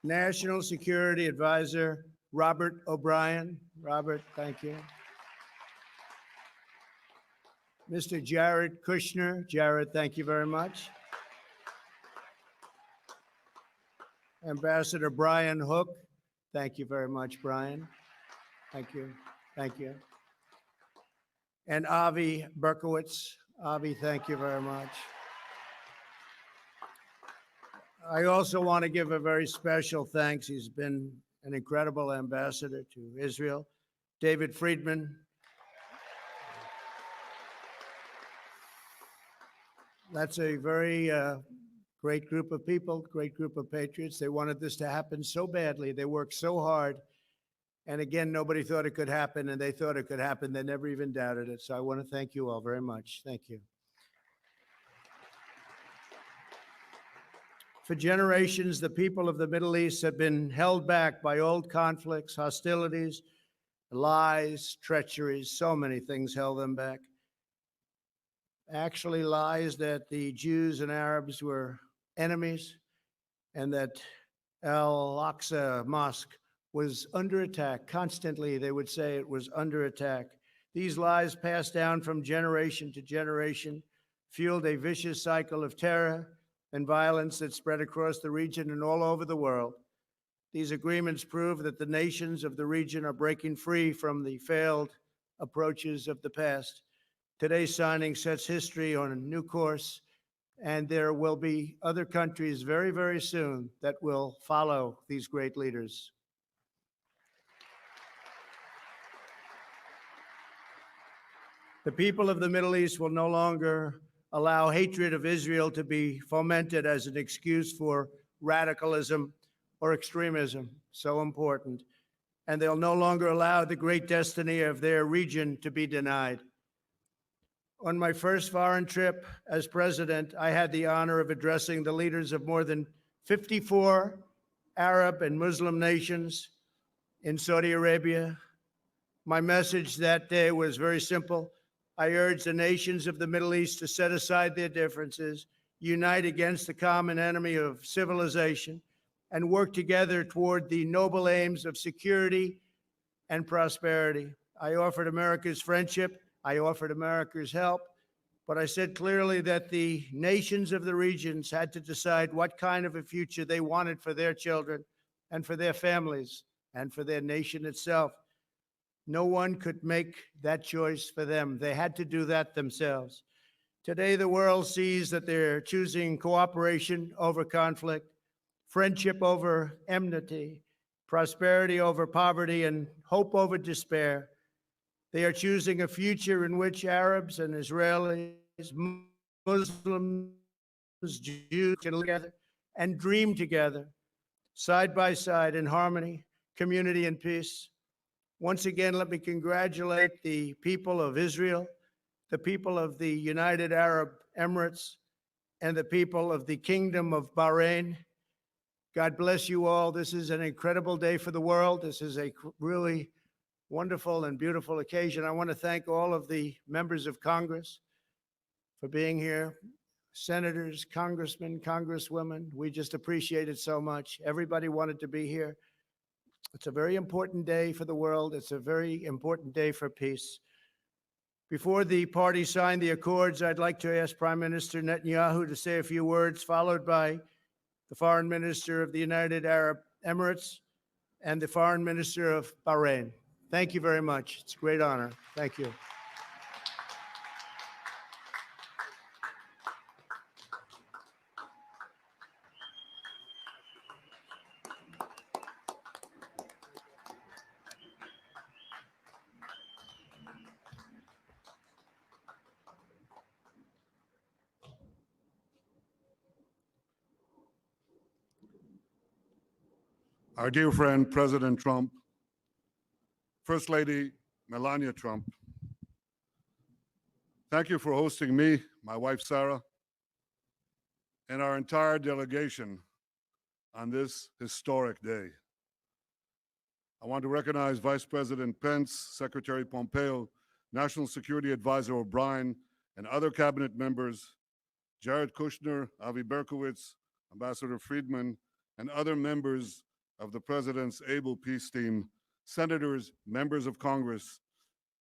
National Security Advisor Robert O'Brien. Robert, thank you. Mr. Jared Kushner. Jared, thank you very much. Ambassador Brian Hook. Thank you very much, Brian. Thank you. Thank you. And Avi Berkowitz. Avi, thank you very much. I also want to give a very special thanks. He's been an incredible ambassador to Israel. David Friedman. That's a very great group of people, great group of patriots. They wanted this to happen so badly. They worked so hard. And again, nobody thought it could happen, and they thought it could happen. They never even doubted it. So I want to thank you all very much. Thank you. For generations, the people of the Middle East have been held back by old conflicts, hostilities, lies, treacheries. So many things held them back. Actually, lies that the Jews and Arabs were enemies and that Al-Aqsa Mosque was under attack. Constantly, they would say it was under attack. These lies passed down from generation to generation, fueled a vicious cycle of terror and violence that spread across the region and all over the world. These agreements prove that the nations of the region are breaking free from the failed approaches of the past. Today's signing sets history on a new course, and there will be other countries very, very soon that will follow these great leaders. The people of the Middle East will no longer allow hatred of Israel to be fomented as an excuse for radicalism or extremism, so important. And they'll no longer allow the great destiny of their region to be denied. On my first foreign trip as president, I had the honor of addressing the leaders of more than 54 Arab and Muslim nations in Saudi Arabia. My message that day was very simple. I urged the nations of the Middle East to set aside their differences, unite against the common enemy of civilization, and work together toward the noble aims of security and prosperity. I offered America's friendship. I offered America's help, but I said clearly that the nations of the regions had to decide what kind of a future they wanted for their children and for their families and for their nation itself. No one could make that choice for them. They had to do that themselves. Today, the world sees that they're choosing cooperation over conflict, friendship over enmity, prosperity over poverty, and hope over despair. They are choosing a future in which Arabs and Israelis, Muslims, Jews can live together and dream together, side by side in harmony, community, and peace. Once again, let me congratulate the people of Israel, the people of the United Arab Emirates, and the people of the Kingdom of Bahrain. God bless you all. This is an incredible day for the world. This is a really wonderful and beautiful occasion. I want to thank all of the members of Congress for being here. senators, congressmen, congresswomen. We just appreciate it so much. Everybody wanted to be here. It's a very important day for the world. It's a very important day for peace. Before the parties sign the accords, I'd like to ask Prime Minister Netanyahu to say a few words, followed by the Foreign Minister of the United Arab Emirates and the Foreign Minister of Bahrain. Thank you very much. It's a great honor. Thank you. Our dear friend, President Trump, First Lady Melania Trump, thank you for hosting me, my wife Sarah, and our entire delegation on this historic day. I want to recognize Vice President Pence, Secretary Pompeo, National Security Advisor O'Brien, and other cabinet members, Jared Kushner, Avi Berkowitz, Ambassador Friedman, and other members of the President's able peace team, senators, members of Congress,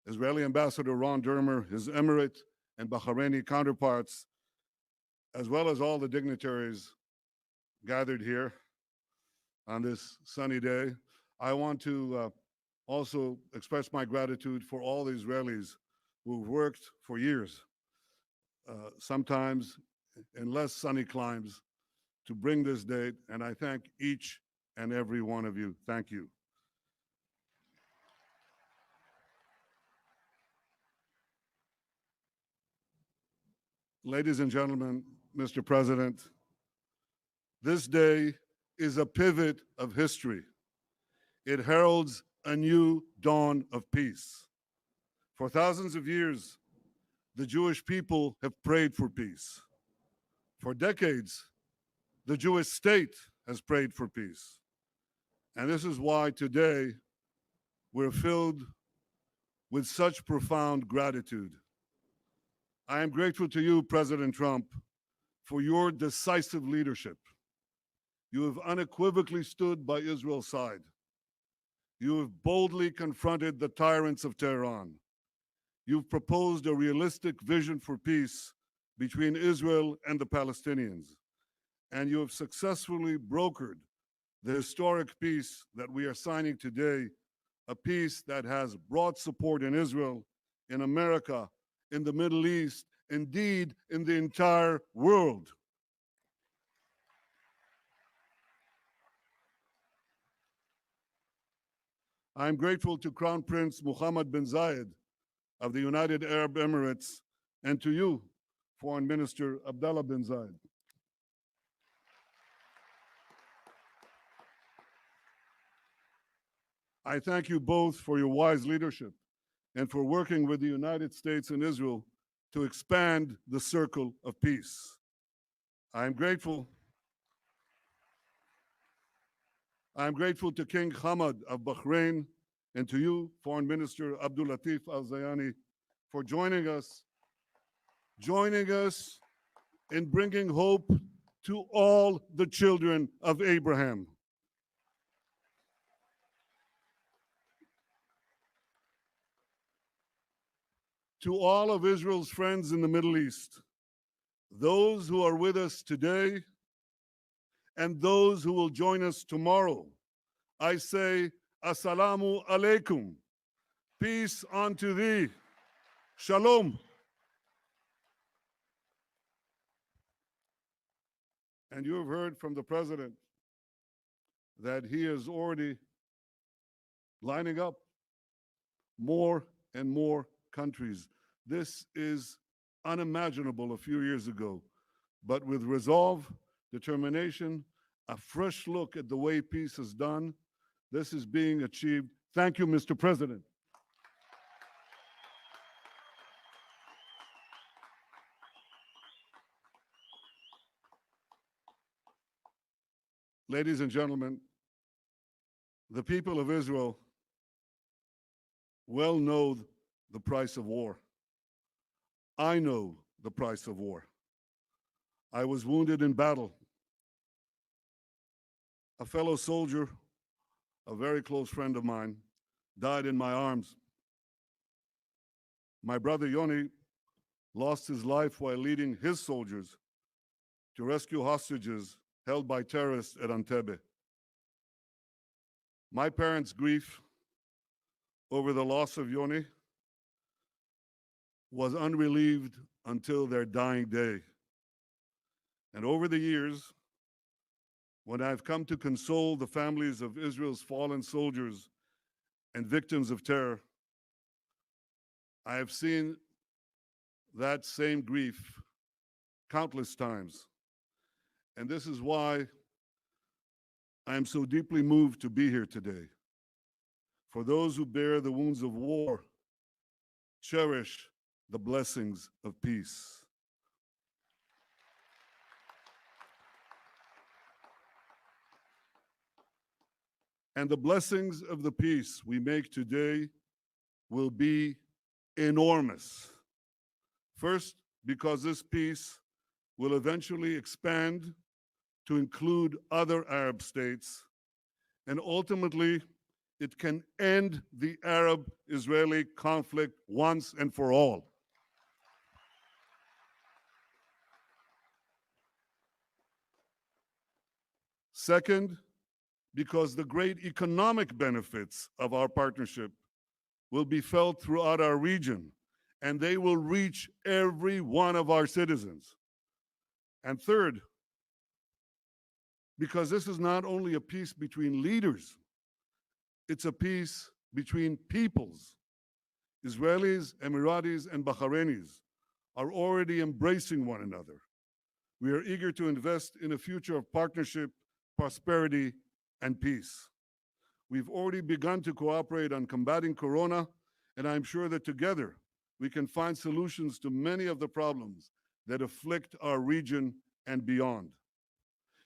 Israeli Ambassador Ron Dermer, his Emirate and Bahraini counterparts, as well as all the dignitaries gathered here on this sunny day. I want to also express my gratitude for all the Israelis who've worked for years, sometimes in less sunny climes, to bring this date, and I thank each and every one of you. Thank you. Ladies and gentlemen, Mr. President, this day is a pivot of history. It heralds a new dawn of peace. For thousands of years, the Jewish people have prayed for peace. For decades, the Jewish state has prayed for peace. And this is why today we're filled with such profound gratitude. I am grateful to you, President Trump, for your decisive leadership. You have unequivocally stood by Israel's side. You have boldly confronted the tyrants of Tehran. You've proposed a realistic vision for peace between Israel and the Palestinians. And you have successfully brokered the historic peace that we are signing today, a peace that has broad support in Israel, in America, in the Middle East, indeed in the entire world. I am grateful to Crown Prince Mohammed bin Zayed of the United Arab Emirates and to you, Foreign Minister Abdullah bin Zayed. I thank you both for your wise leadership and for working with the United States and Israel to expand the circle of peace. I am grateful to King Hamad of Bahrain and to you, Foreign Minister Abdul Latif Al-Zayani, for joining us in bringing hope to all the children of Abraham. To all of Israel's friends in the Middle East, those who are with us today and those who will join us tomorrow, I say, Assalamu alaikum. Peace unto thee. Shalom. And you have heard from the President that he is already lining up more and more countries. This is unimaginable a few years ago, but with resolve, determination, a fresh look at the way peace is done, this is being achieved. Thank you, Mr. President. Ladies and gentlemen, the people of Israel well know the price of war. I know the price of war. I was wounded in battle. A fellow soldier, a very close friend of mine, died in my arms. My brother Yoni lost his life while leading his soldiers to rescue hostages held by terrorists at Entebbe. My parents' grief over the loss of Yoni was unrelieved until their dying day. And over the years, when I've come to console the families of Israel's fallen soldiers and victims of terror, I have seen that same grief countless times. And this is why I am so deeply moved to be here today. For those who bear the wounds of war, cherish the blessings of peace. And the blessings of the peace we make today will be enormous. First, because this peace will eventually expand to include other Arab states, and ultimately, it can end the Arab-Israeli conflict once and for all. Second, because the great economic benefits of our partnership will be felt throughout our region, and they will reach every one of our citizens. And third, because this is not only a peace between leaders, it's a peace between peoples. Israelis, Emiratis, and Bahrainis are already embracing one another. We are eager to invest in a future of partnership, prosperity, and peace. We've already begun to cooperate on combating Corona, and I'm sure that together we can find solutions to many of the problems that afflict our region and beyond.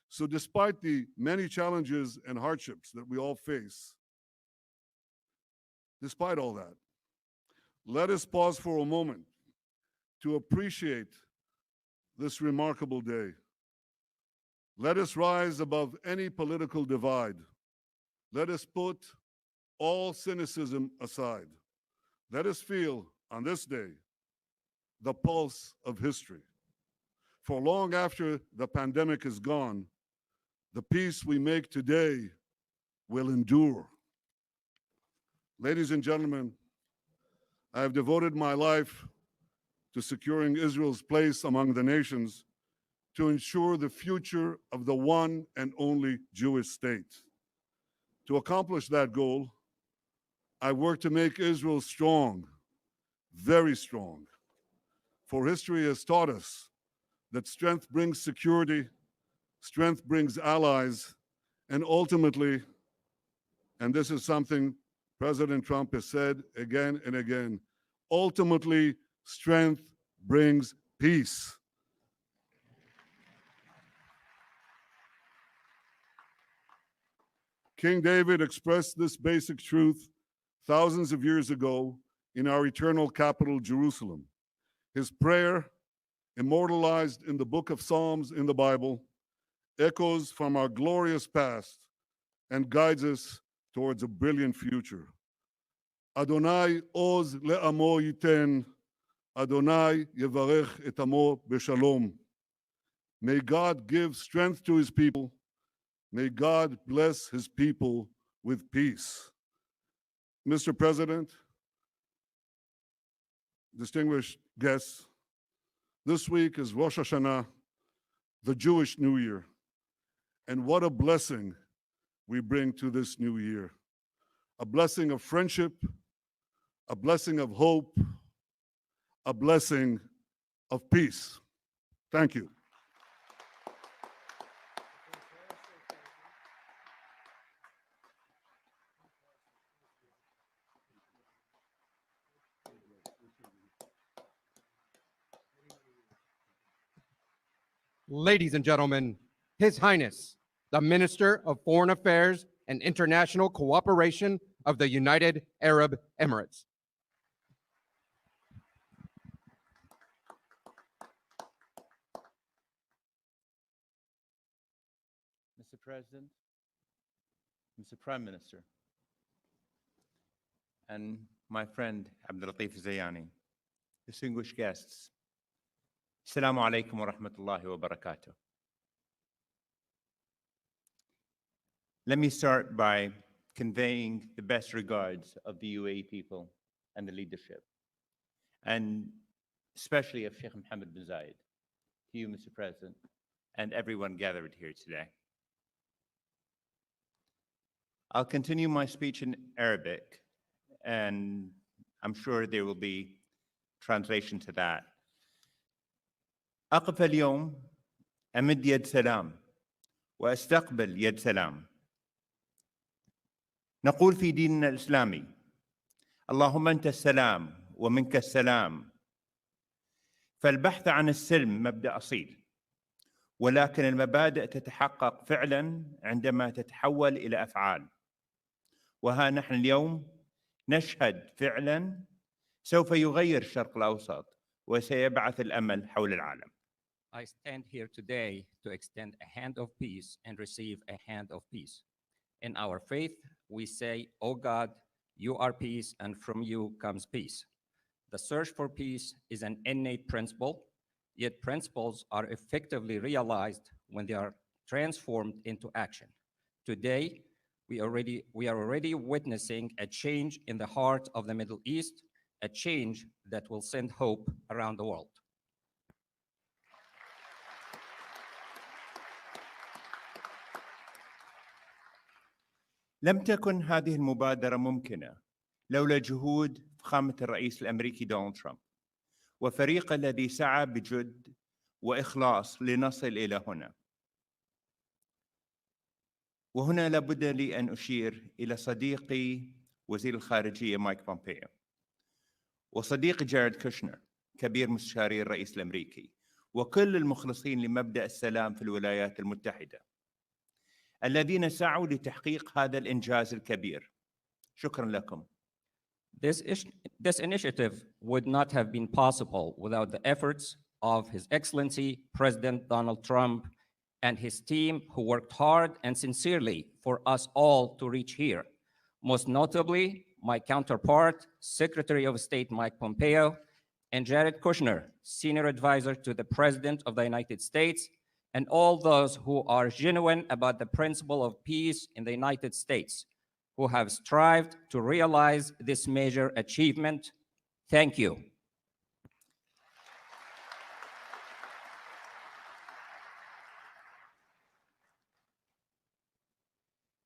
So despite the many challenges and hardships that we all face, despite all that, let us pause for a moment to appreciate this remarkable day. Let us rise above any political divide. Let us put all cynicism aside. Let us feel on this day the pulse of history. For long after the pandemic is gone, the peace we make today will endure. Ladies and gentlemen, I have devoted my life to securing Israel's place among the nations to ensure the future of the one and only Jewish state. To accomplish that goal, I work to make Israel strong, very strong. For history has taught us that strength brings security, strength brings allies, and ultimately, and this is something President Trump has said again and again, ultimately, strength brings peace. King David expressed this basic truth thousands of years ago in our eternal capital, Jerusalem. His prayer, immortalized in the book of Psalms in the Bible, echoes from our glorious past and guides us towards a brilliant future. Adonai oz le'amo yiten, Adonai yevarech et amo b'shalom. May God give strength to his people. May God bless his people with peace. Mr. President, distinguished guests, this week is Rosh Hashanah, the Jewish New Year. And what a blessing we bring to this new year. A blessing of friendship, a blessing of hope, a blessing of peace. Thank you. Ladies and gentlemen, His Highness, the Minister of Foreign Affairs and International Cooperation of the United Arab Emirates. President, Mr. Prime Minister, and my friend Abdulatif Zayani, distinguished guests, Assalamu alaikum wa rahmatullahi wa barakatuh. Let me start by conveying the best regards of the UAE people and the leadership, and especially of Sheikh Mohammed bin Zayed, to you, Mr. President, and everyone gathered here today. I'll continue my speech in Arabic, and I'm sure there will be translation to that. أقف اليوم أمد يد سلام وأستقبل يد سلام. نقول في ديننا الإسلامي: اللهم أنت السلام ومنك السلام. فالبحث عن السلم مبدأ أصيل، ولكن المبادئ تتحقق فعلا عندما تتحول إلى أفعال. وها نحن اليوم نشهد فعلا سوف يغير الشرق الأوسط وسيبعث الأمل حول العالم. I stand here today to extend a hand of peace and receive a hand of peace. In our faith, we say, "O God, you are peace, and from you comes peace." The search for peace is an innate principle, yet principles are effectively realized when they are transformed into action. Today, we are already witnessing a change in the heart of the Middle East, a change that will send hope around the world. لم تكن هذه المبادرة ممكنة لولا جهود فخامة الرئيس الأمريكي دونالد ترامب وفريقه الذي سعى بجد وإخلاص لنصل إلى هنا. وهنا لابد لي أن أشير إلى صديقي وزير الخارجية مايك بومبيو، وصديقي جاريد كوشنر كبير مستشاري الرئيس الأمريكي، وكل المخلصين لمبدأ السلام في الولايات المتحدة الذين سعوا لتحقيق هذا الإنجاز الكبير. شكرا لكم. This initiative would not have been possible without the efforts of His Excellency President Donald Trump and his team, who worked hard and sincerely for us all to reach here. Most notably, my counterpart, Secretary of State Mike Pompeo, and Jared Kushner, Senior Advisor to the President of the United States, and all those who are genuine about the principle of peace in the United States, who have strived to realize this major achievement. Thank you.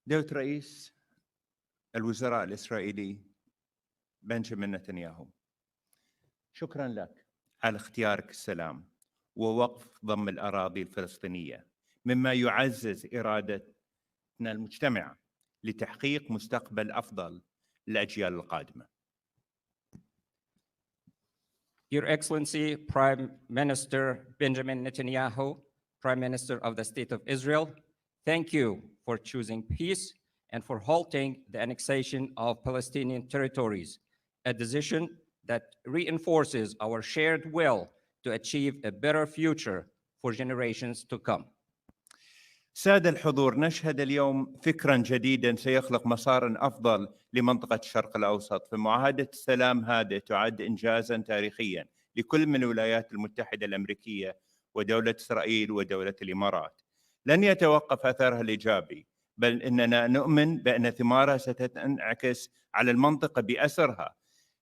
دولة رئيس الوزراء الإسرائيلي بنجامين نتنياهو، شكرا لك على اختيارك السلام ووقف ضم الأراضي الفلسطينية، مما يعزز إرادتنا المجتمعة لتحقيق مستقبل أفضل للأجيال القادمة. Your Excellency, Prime Minister Benjamin Netanyahu, Prime Minister of the State of Israel, thank you for choosing peace and for halting the annexation of Palestinian territories, a decision that reinforces our shared will to achieve a better future for generations to come. سادة الحضور، نشهد اليوم فكرا جديدا سيخلق مسارا أفضل لمنطقة الشرق الأوسط، فمعاهدة السلام هذه تعد إنجازا تاريخيا لكل من الولايات المتحدة الأمريكية ودولة إسرائيل ودولة الإمارات. لن يتوقف أثرها الإيجابي، بل إننا نؤمن بأن ثمارها ستنعكس على المنطقة بأسرها،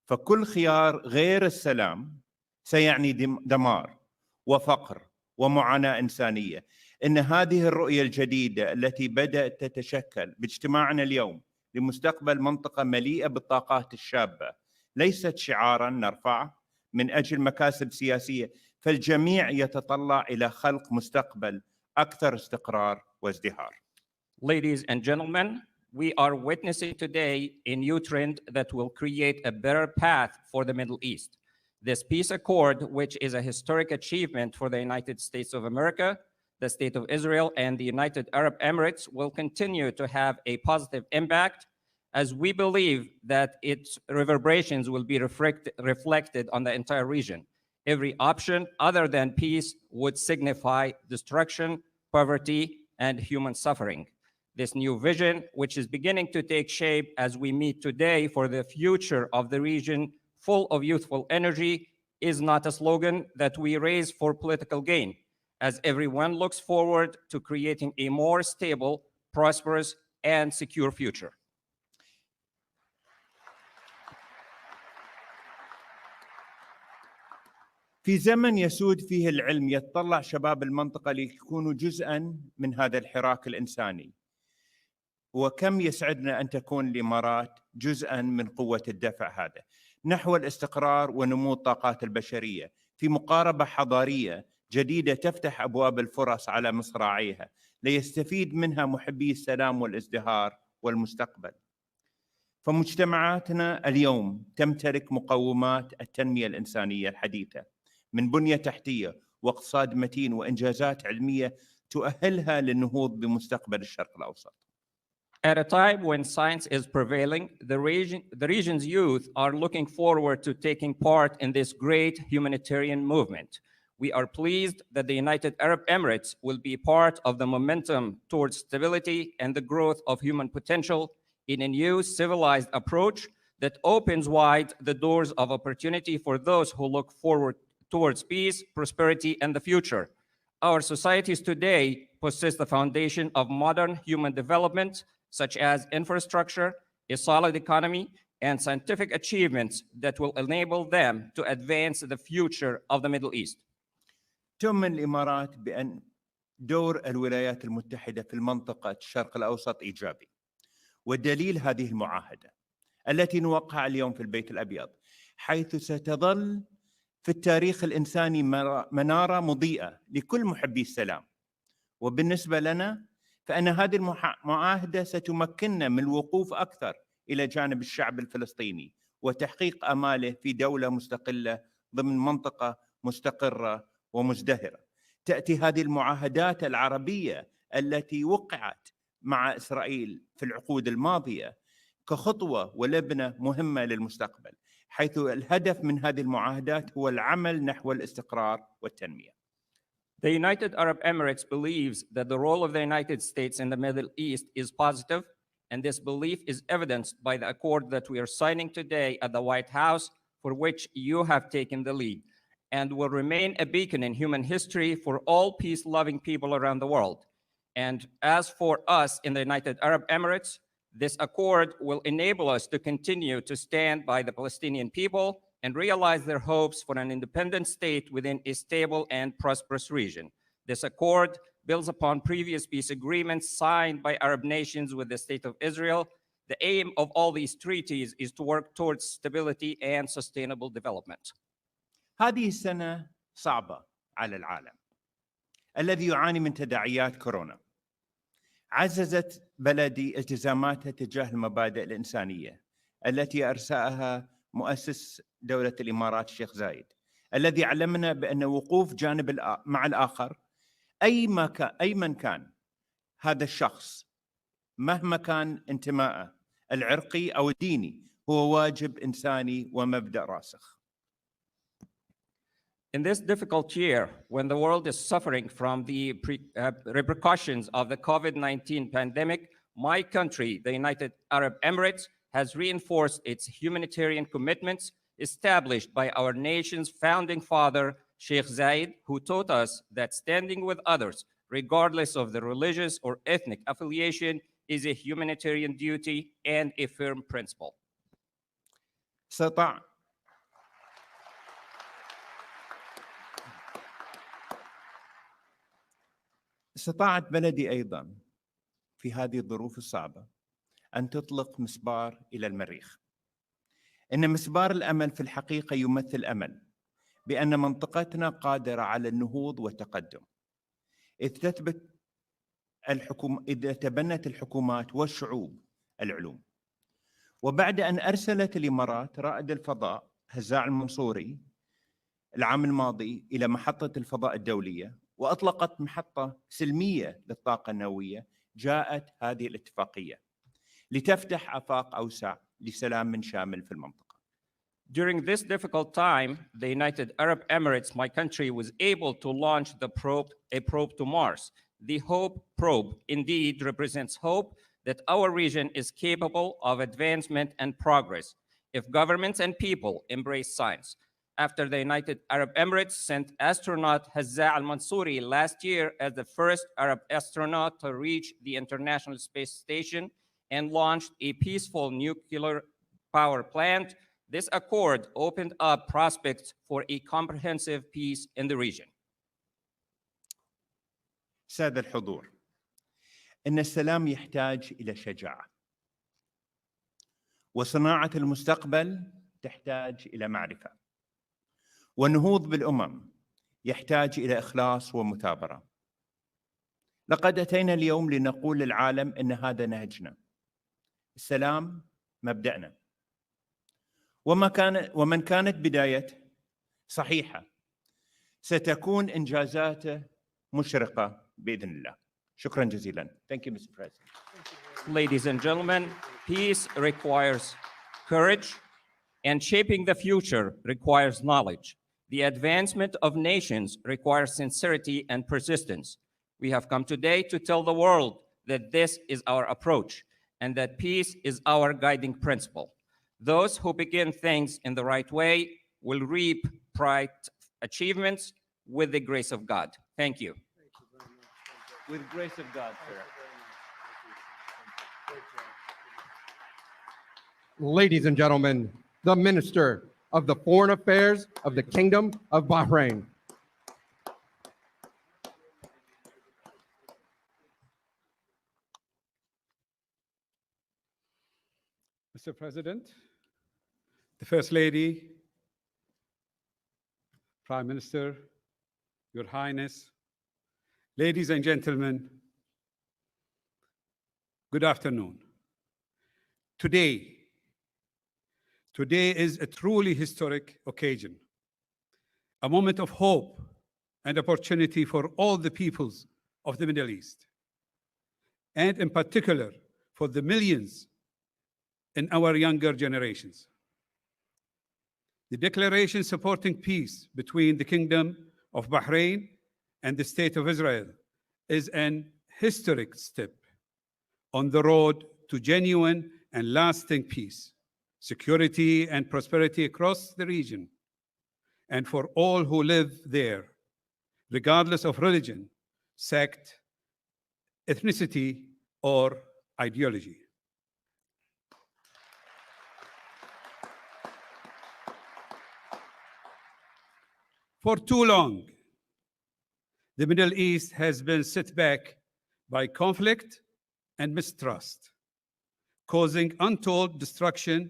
فكل خيار غير السلام سيعني دمار وفقر ومعاناة إنسانية. إن هذه الرؤية الجديدة التي بدأت تتشكل باجتماعنا اليوم لمستقبل منطقة مليئة بالطاقات الشابة ليست شعاراً نرفعه من أجل مكاسب سياسية، فالجميع يتطلع إلى خلق مستقبل أكثر استقرار وازدهار. Ladies and gentlemen, we are witnessing today a new trend that will create a better path for the Middle East. This peace accord, which is a historic achievement for the United States of America, the State of Israel, and the United Arab Emirates, will continue to have a positive impact, as we believe that its reverberations will be reflected on the entire region. Every option other than peace would signify destruction, poverty, and human suffering. This new vision, which is beginning to take shape as we meet today for the future of the region full of youthful energy, is not a slogan that we raise for political gain, as everyone looks forward to creating a more stable, prosperous, and secure future. في زمن يسود فيه العلم يتطلع شباب المنطقة ليكونوا جزءاً من هذا الحراك الإنساني. وكم يسعدنا أن تكون الإمارات جزءاً من قوة الدفع هذا نحو الاستقرار ونمو الطاقات البشرية في مقاربة حضارية جديدة تفتح أبواب الفرص على مصراعيها ليستفيد منها محبي السلام والازدهار والمستقبل. فمجتمعاتنا اليوم تمتلك مقومات التنمية الإنسانية الحديثة من بنية تحتية واقتصاد متين وإنجازات علمية تؤهلها للنهوض بمستقبل الشرق الأوسط. At a time when science is prevailing, the region's youth are looking forward to taking part in this great humanitarian movement. We are pleased that the United Arab Emirates will be part of the momentum towards stability and the growth of human potential in a new civilized approach that opens wide the doors of opportunity for those who look forward towards peace, prosperity, and the future. Our societies today possess the foundation of modern human development, such as infrastructure, a solid economy, and scientific achievements that will enable them to advance the future of the Middle East. تؤمن الإمارات بأن دور الولايات المتحدة في المنطقة الشرق الأوسط إيجابي، ودليل هذه المعاهدة التي نوقعها اليوم في البيت الأبيض، حيث ستظل في التاريخ الإنساني منارة مضيئة لكل محبي السلام. وبالنسبة لنا فإن هذه المعاهدة ستمكننا من الوقوف أكثر إلى جانب الشعب الفلسطيني وتحقيق آماله في دولة مستقلة ضمن منطقة مستقرة ومزدهرة. تأتي هذه المعاهدات العربية التي وقعت مع إسرائيل في العقود الماضية كخطوة ولبنة مهمة للمستقبل، حيث الهدف من هذه المعاهدات هو العمل نحو الاستقرار والتنمية. The United Arab Emirates believes that the role of the United States in the Middle East is positive, and this belief is evidenced by the accord that we are signing today at the White House, for which you have taken the lead, and will remain a beacon in human history for all peace-loving people around the world. And as for us in the United Arab Emirates, this accord will enable us to continue to stand by the Palestinian people and realize their hopes for an independent state within a stable and prosperous region. This accord builds upon previous peace agreements signed by Arab nations with the State of Israel. The aim of all these treaties is to work towards stability and sustainable development. هذه السنة صعبة على العالم الذي يعاني من تداعيات كورونا. عززت بلدي التزاماتها تجاه المبادئ الإنسانية التي أرساها مؤسس دولة الإمارات الشيخ زايد، الذي علمنا بأن وقوف جانب مع الآخر أي من كان هذا الشخص مهما كان انتمائه العرقي أو الديني هو واجب إنساني ومبدأ راسخ. In this difficult year, when the world is suffering from the repercussions of the COVID-19 pandemic, my country, the United Arab Emirates, has reinforced its humanitarian commitments established by our nation's founding father, Sheikh Zayed, who taught us that standing with others, regardless of their religious or ethnic affiliation, is a humanitarian duty and a firm principle. استطاعت بلدي أيضاً في هذه الظروف الصعبة أن تطلق مسبار إلى المريخ. إن مسبار الأمل في الحقيقة يمثل أمل بأن منطقتنا قادرة على النهوض والتقدم، إذ تبنت الحكومات والشعوب العلوم. وبعد أن أرسلت الإمارات رائد الفضاء هزاع المنصوري العام الماضي إلى محطة الفضاء الدولية وأطلقت محطة سلمية للطاقة النووية، جاءت هذه الاتفاقية لتفتح آفاق أوسع لسلام شامل في المنطقة. During this difficult time, the United Arab Emirates, my country, was able to launch a probe to Mars. The Hope probe indeed represents hope that our region is capable of advancement and progress if governments and people embrace science. After the United Arab Emirates sent astronaut Hazza al-Mansouri last year as the first Arab astronaut to reach the International Space Station and launched a peaceful nuclear power plant, this accord opened up prospects for a comprehensive peace in the region. سادة الحضور، إن السلام يحتاج إلى شجاعة، وصناعة المستقبل تحتاج إلى معرفة، والنهوض بالأمم يحتاج إلى إخلاص ومثابرة. لقد أتينا اليوم لنقول للعالم إن هذا نهجنا، السلام مبدأنا، ومن كانت بدايته صحيحة ستكون إنجازاته مشرقة بإذن الله. شكرا جزيلا. Thank you, Mr. President. Ladies and gentlemen, peace requires courage, and shaping the future requires knowledge. The advancement of nations requires sincerity and persistence. We have come today to tell the world that this is our approach and that peace is our guiding principle. Those who begin things in the right way will reap bright achievements with the grace of God. Thank you. With grace of God, sir. Ladies and gentlemen, the Minister of the Foreign Affairs of the Kingdom of Bahrain. Mr. President, the First Lady, Prime Minister, Your Highness, ladies and gentlemen, good afternoon. Today is a truly historic occasion, a moment of hope and opportunity for all the peoples of the Middle East, and in particular for the millions in our younger generations. The declaration supporting peace between the Kingdom of Bahrain and the State of Israel is an historic step on the road to genuine and lasting peace, security, and prosperity across the region, and for all who live there, regardless of religion, sect, ethnicity, or ideology. For too long, the Middle East has been set back by conflict and mistrust, causing untold destruction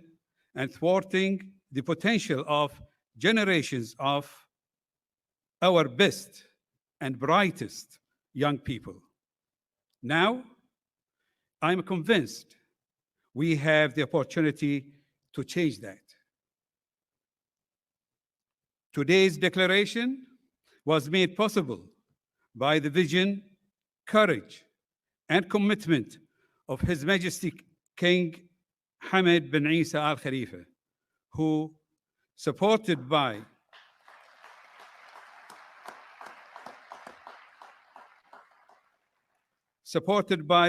and thwarting the potential of generations of our best and brightest young people. Now, I'm convinced we have the opportunity to change that. Today's declaration was made possible by the vision, courage, and commitment of His Majesty King Hamad bin Isa Al Khalifa, who, supported by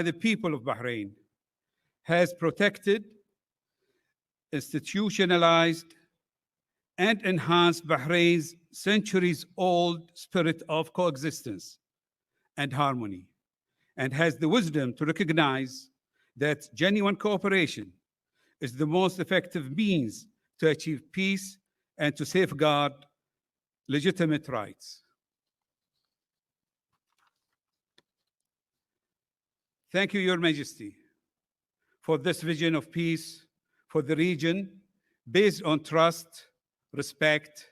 the people of Bahrain, has protected, institutionalized, and enhanced Bahrain's centuries-old spirit of coexistence and harmony, and has the wisdom to recognize that genuine cooperation is the most effective means to achieve peace and to safeguard legitimate rights. Thank you, Your Majesty, for this vision of peace for the region based on trust, respect,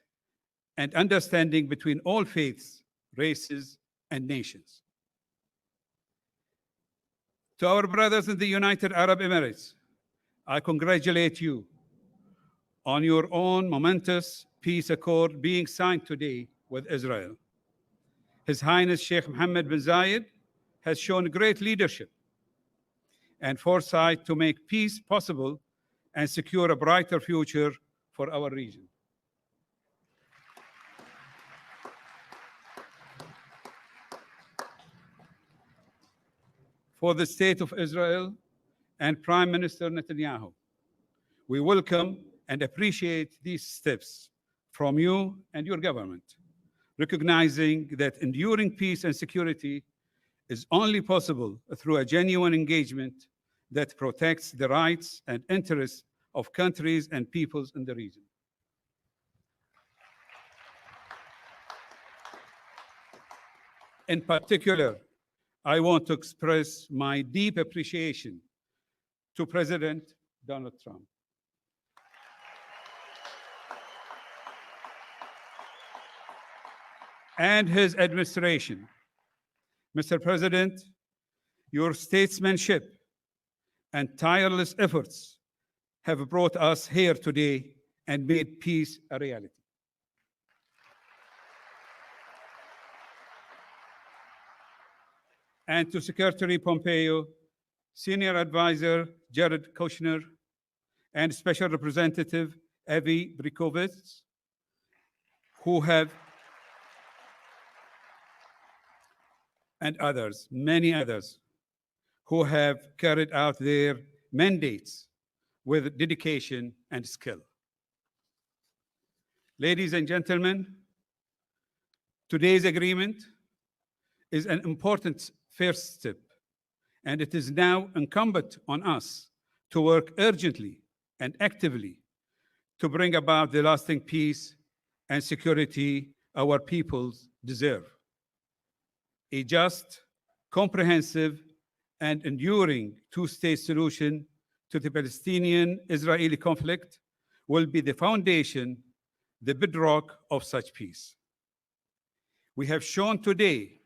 and understanding between all faiths, races, and nations. To our brothers in the United Arab Emirates, I congratulate you on your own momentous peace accord being signed today with Israel. His Highness Sheikh Mohammed bin Zayed has shown great leadership and foresight to make peace possible and secure a brighter future for our region. for the State of Israel and Prime Minister Netanyahu. We welcome and appreciate these steps from you and your government, recognizing that enduring peace and security is only possible through a genuine engagement that protects the rights and interests of countries and peoples in the region. In particular, I want to express my deep appreciation to President Donald Trump and his administration. Mr. President, your statesmanship and tireless efforts have brought us here today and made peace a reality. And to Secretary Pompeo, Senior Advisor Jared Kushner, and Special Representative Avi Brikovitz, and others, many others, who have carried out their mandates with dedication and skill. Ladies and gentlemen, today's agreement is an important first step, and it is now incumbent on us to work urgently and actively to bring about the lasting peace and security our peoples deserve. A just, comprehensive, and enduring two-state solution to the Palestinian-Israeli conflict will be the foundation, the bedrock of such peace. We have shown today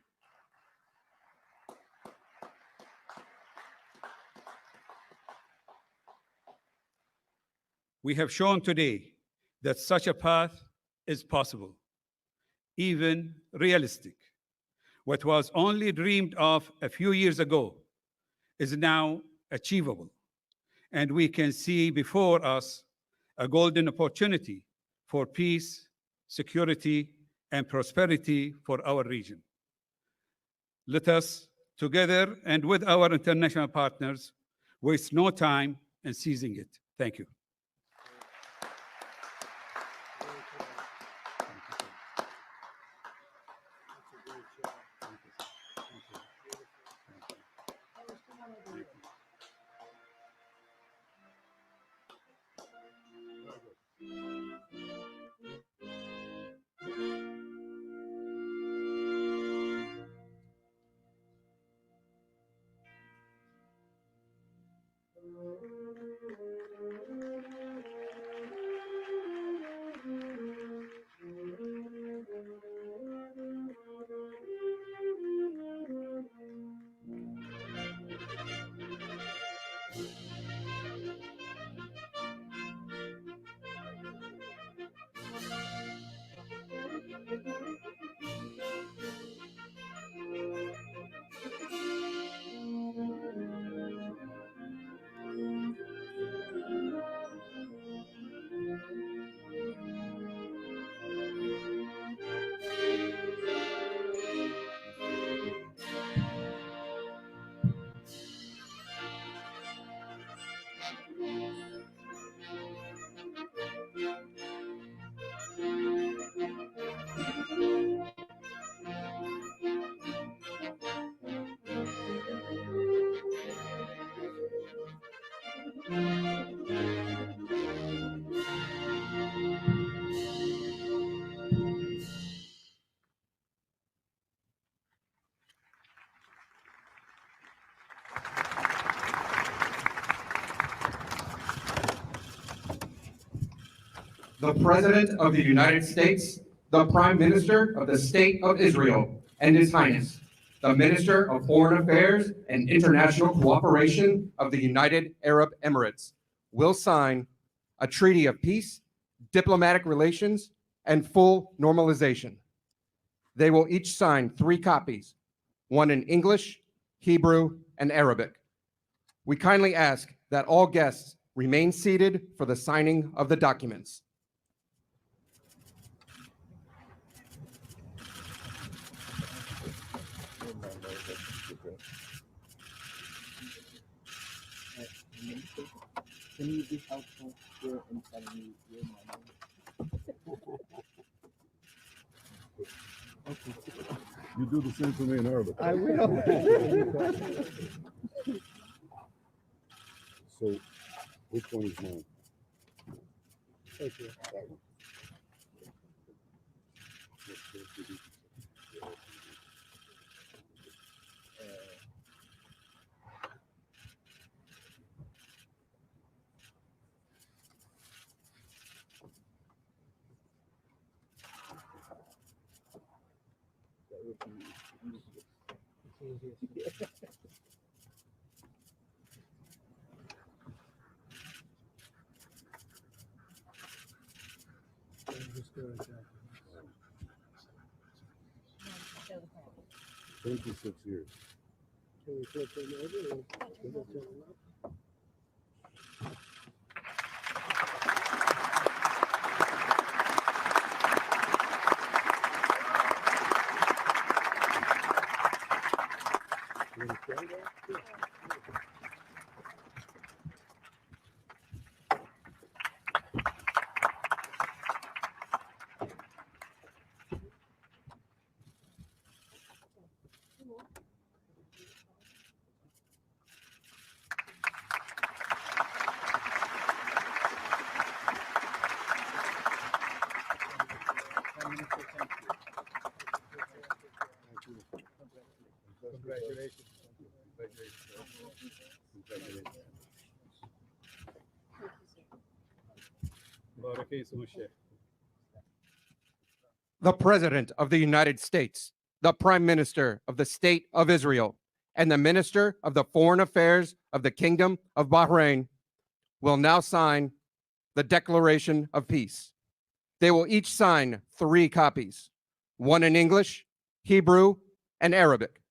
that such a path is possible, even realistic. What was only dreamed of a few years ago is now achievable, and we can see before us a golden opportunity for peace, security, and prosperity for our region. Let us, together and with our international partners, waste no time in seizing it. Thank you. The President of the United States, the Prime Minister of the State of Israel, and His Highness, the Minister of Foreign Affairs and International Cooperation of the United Arab Emirates, will sign a treaty of peace, diplomatic relations, and full normalization. They will each sign 3 copies, one in English, Hebrew, and Arabic. We kindly ask that all guests remain seated for the signing of the documents. Can you be helpful here in telling me your name? Okay. You do the same for me in Arabic. I will. So, which one is mine? Thank you. That one. Just go right there. 26 years. Can we flip them over? Or flip them up? You wanna try that? Yeah. Congratulations. The President of the United States, the Prime Minister of the State of Israel, and the Minister of the Foreign Affairs of the Kingdom of Bahrain will now sign the Declaration of Peace. They will each sign 3 copies, one in English, Hebrew, and Arabic.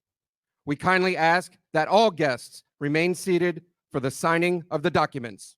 We kindly ask that all guests remain seated for the signing of the documents.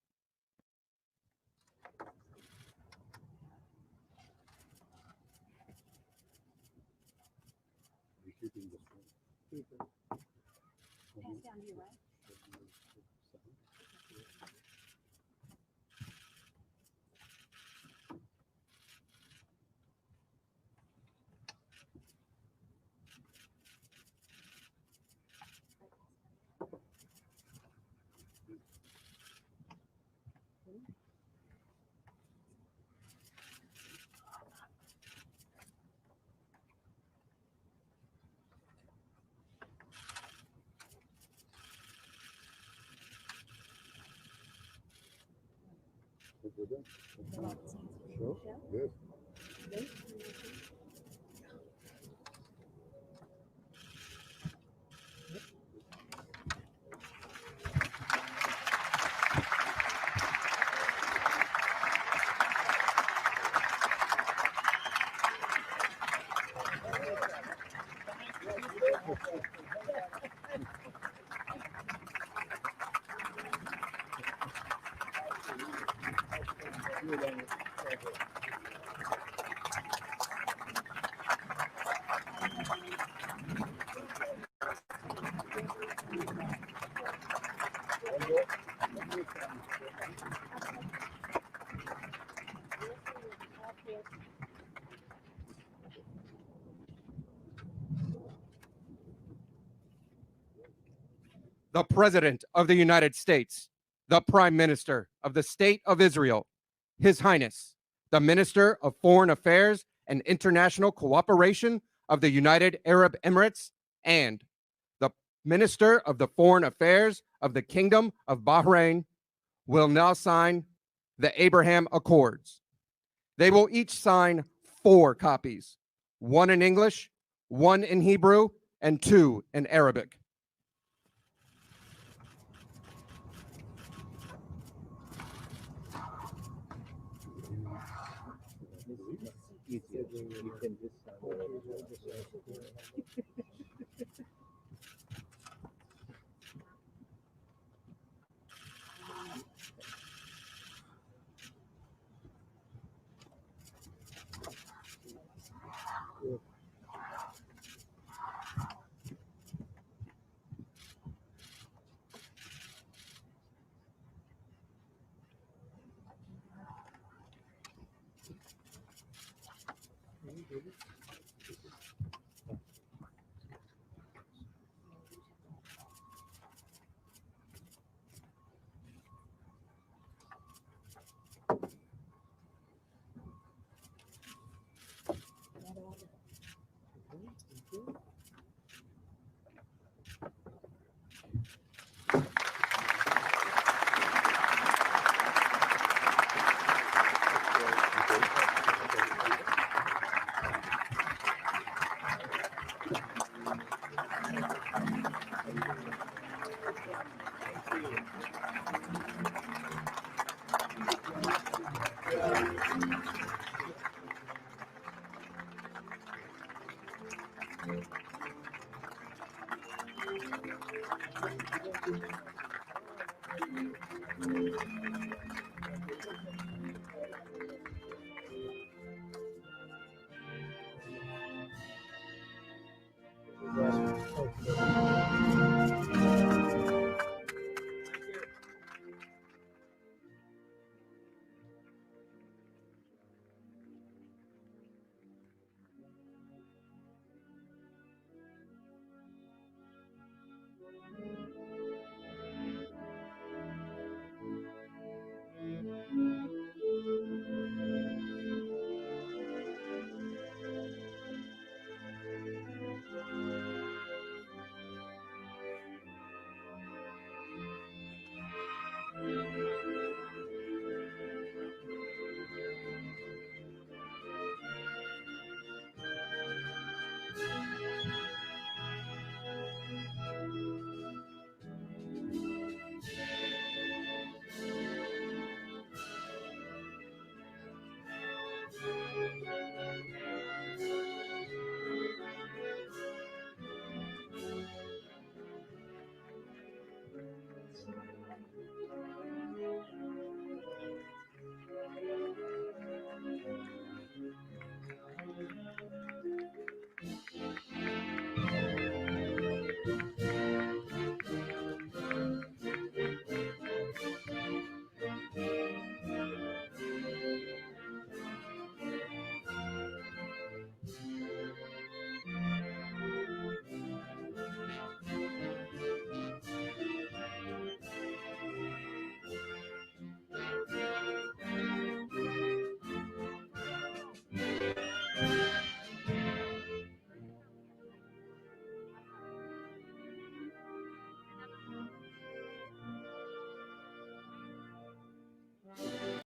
Sure? Yes. The President of the United States, the Prime Minister of the State of Israel, His Highness, the Minister of Foreign Affairs and International Cooperation of the United Arab Emirates, and the Minister of the Foreign Affairs of the Kingdom of Bahrain will now sign the Abraham Accords. They will each sign 4 copies, one in English, one in Hebrew, and 2 in Arabic. You can just Thank you.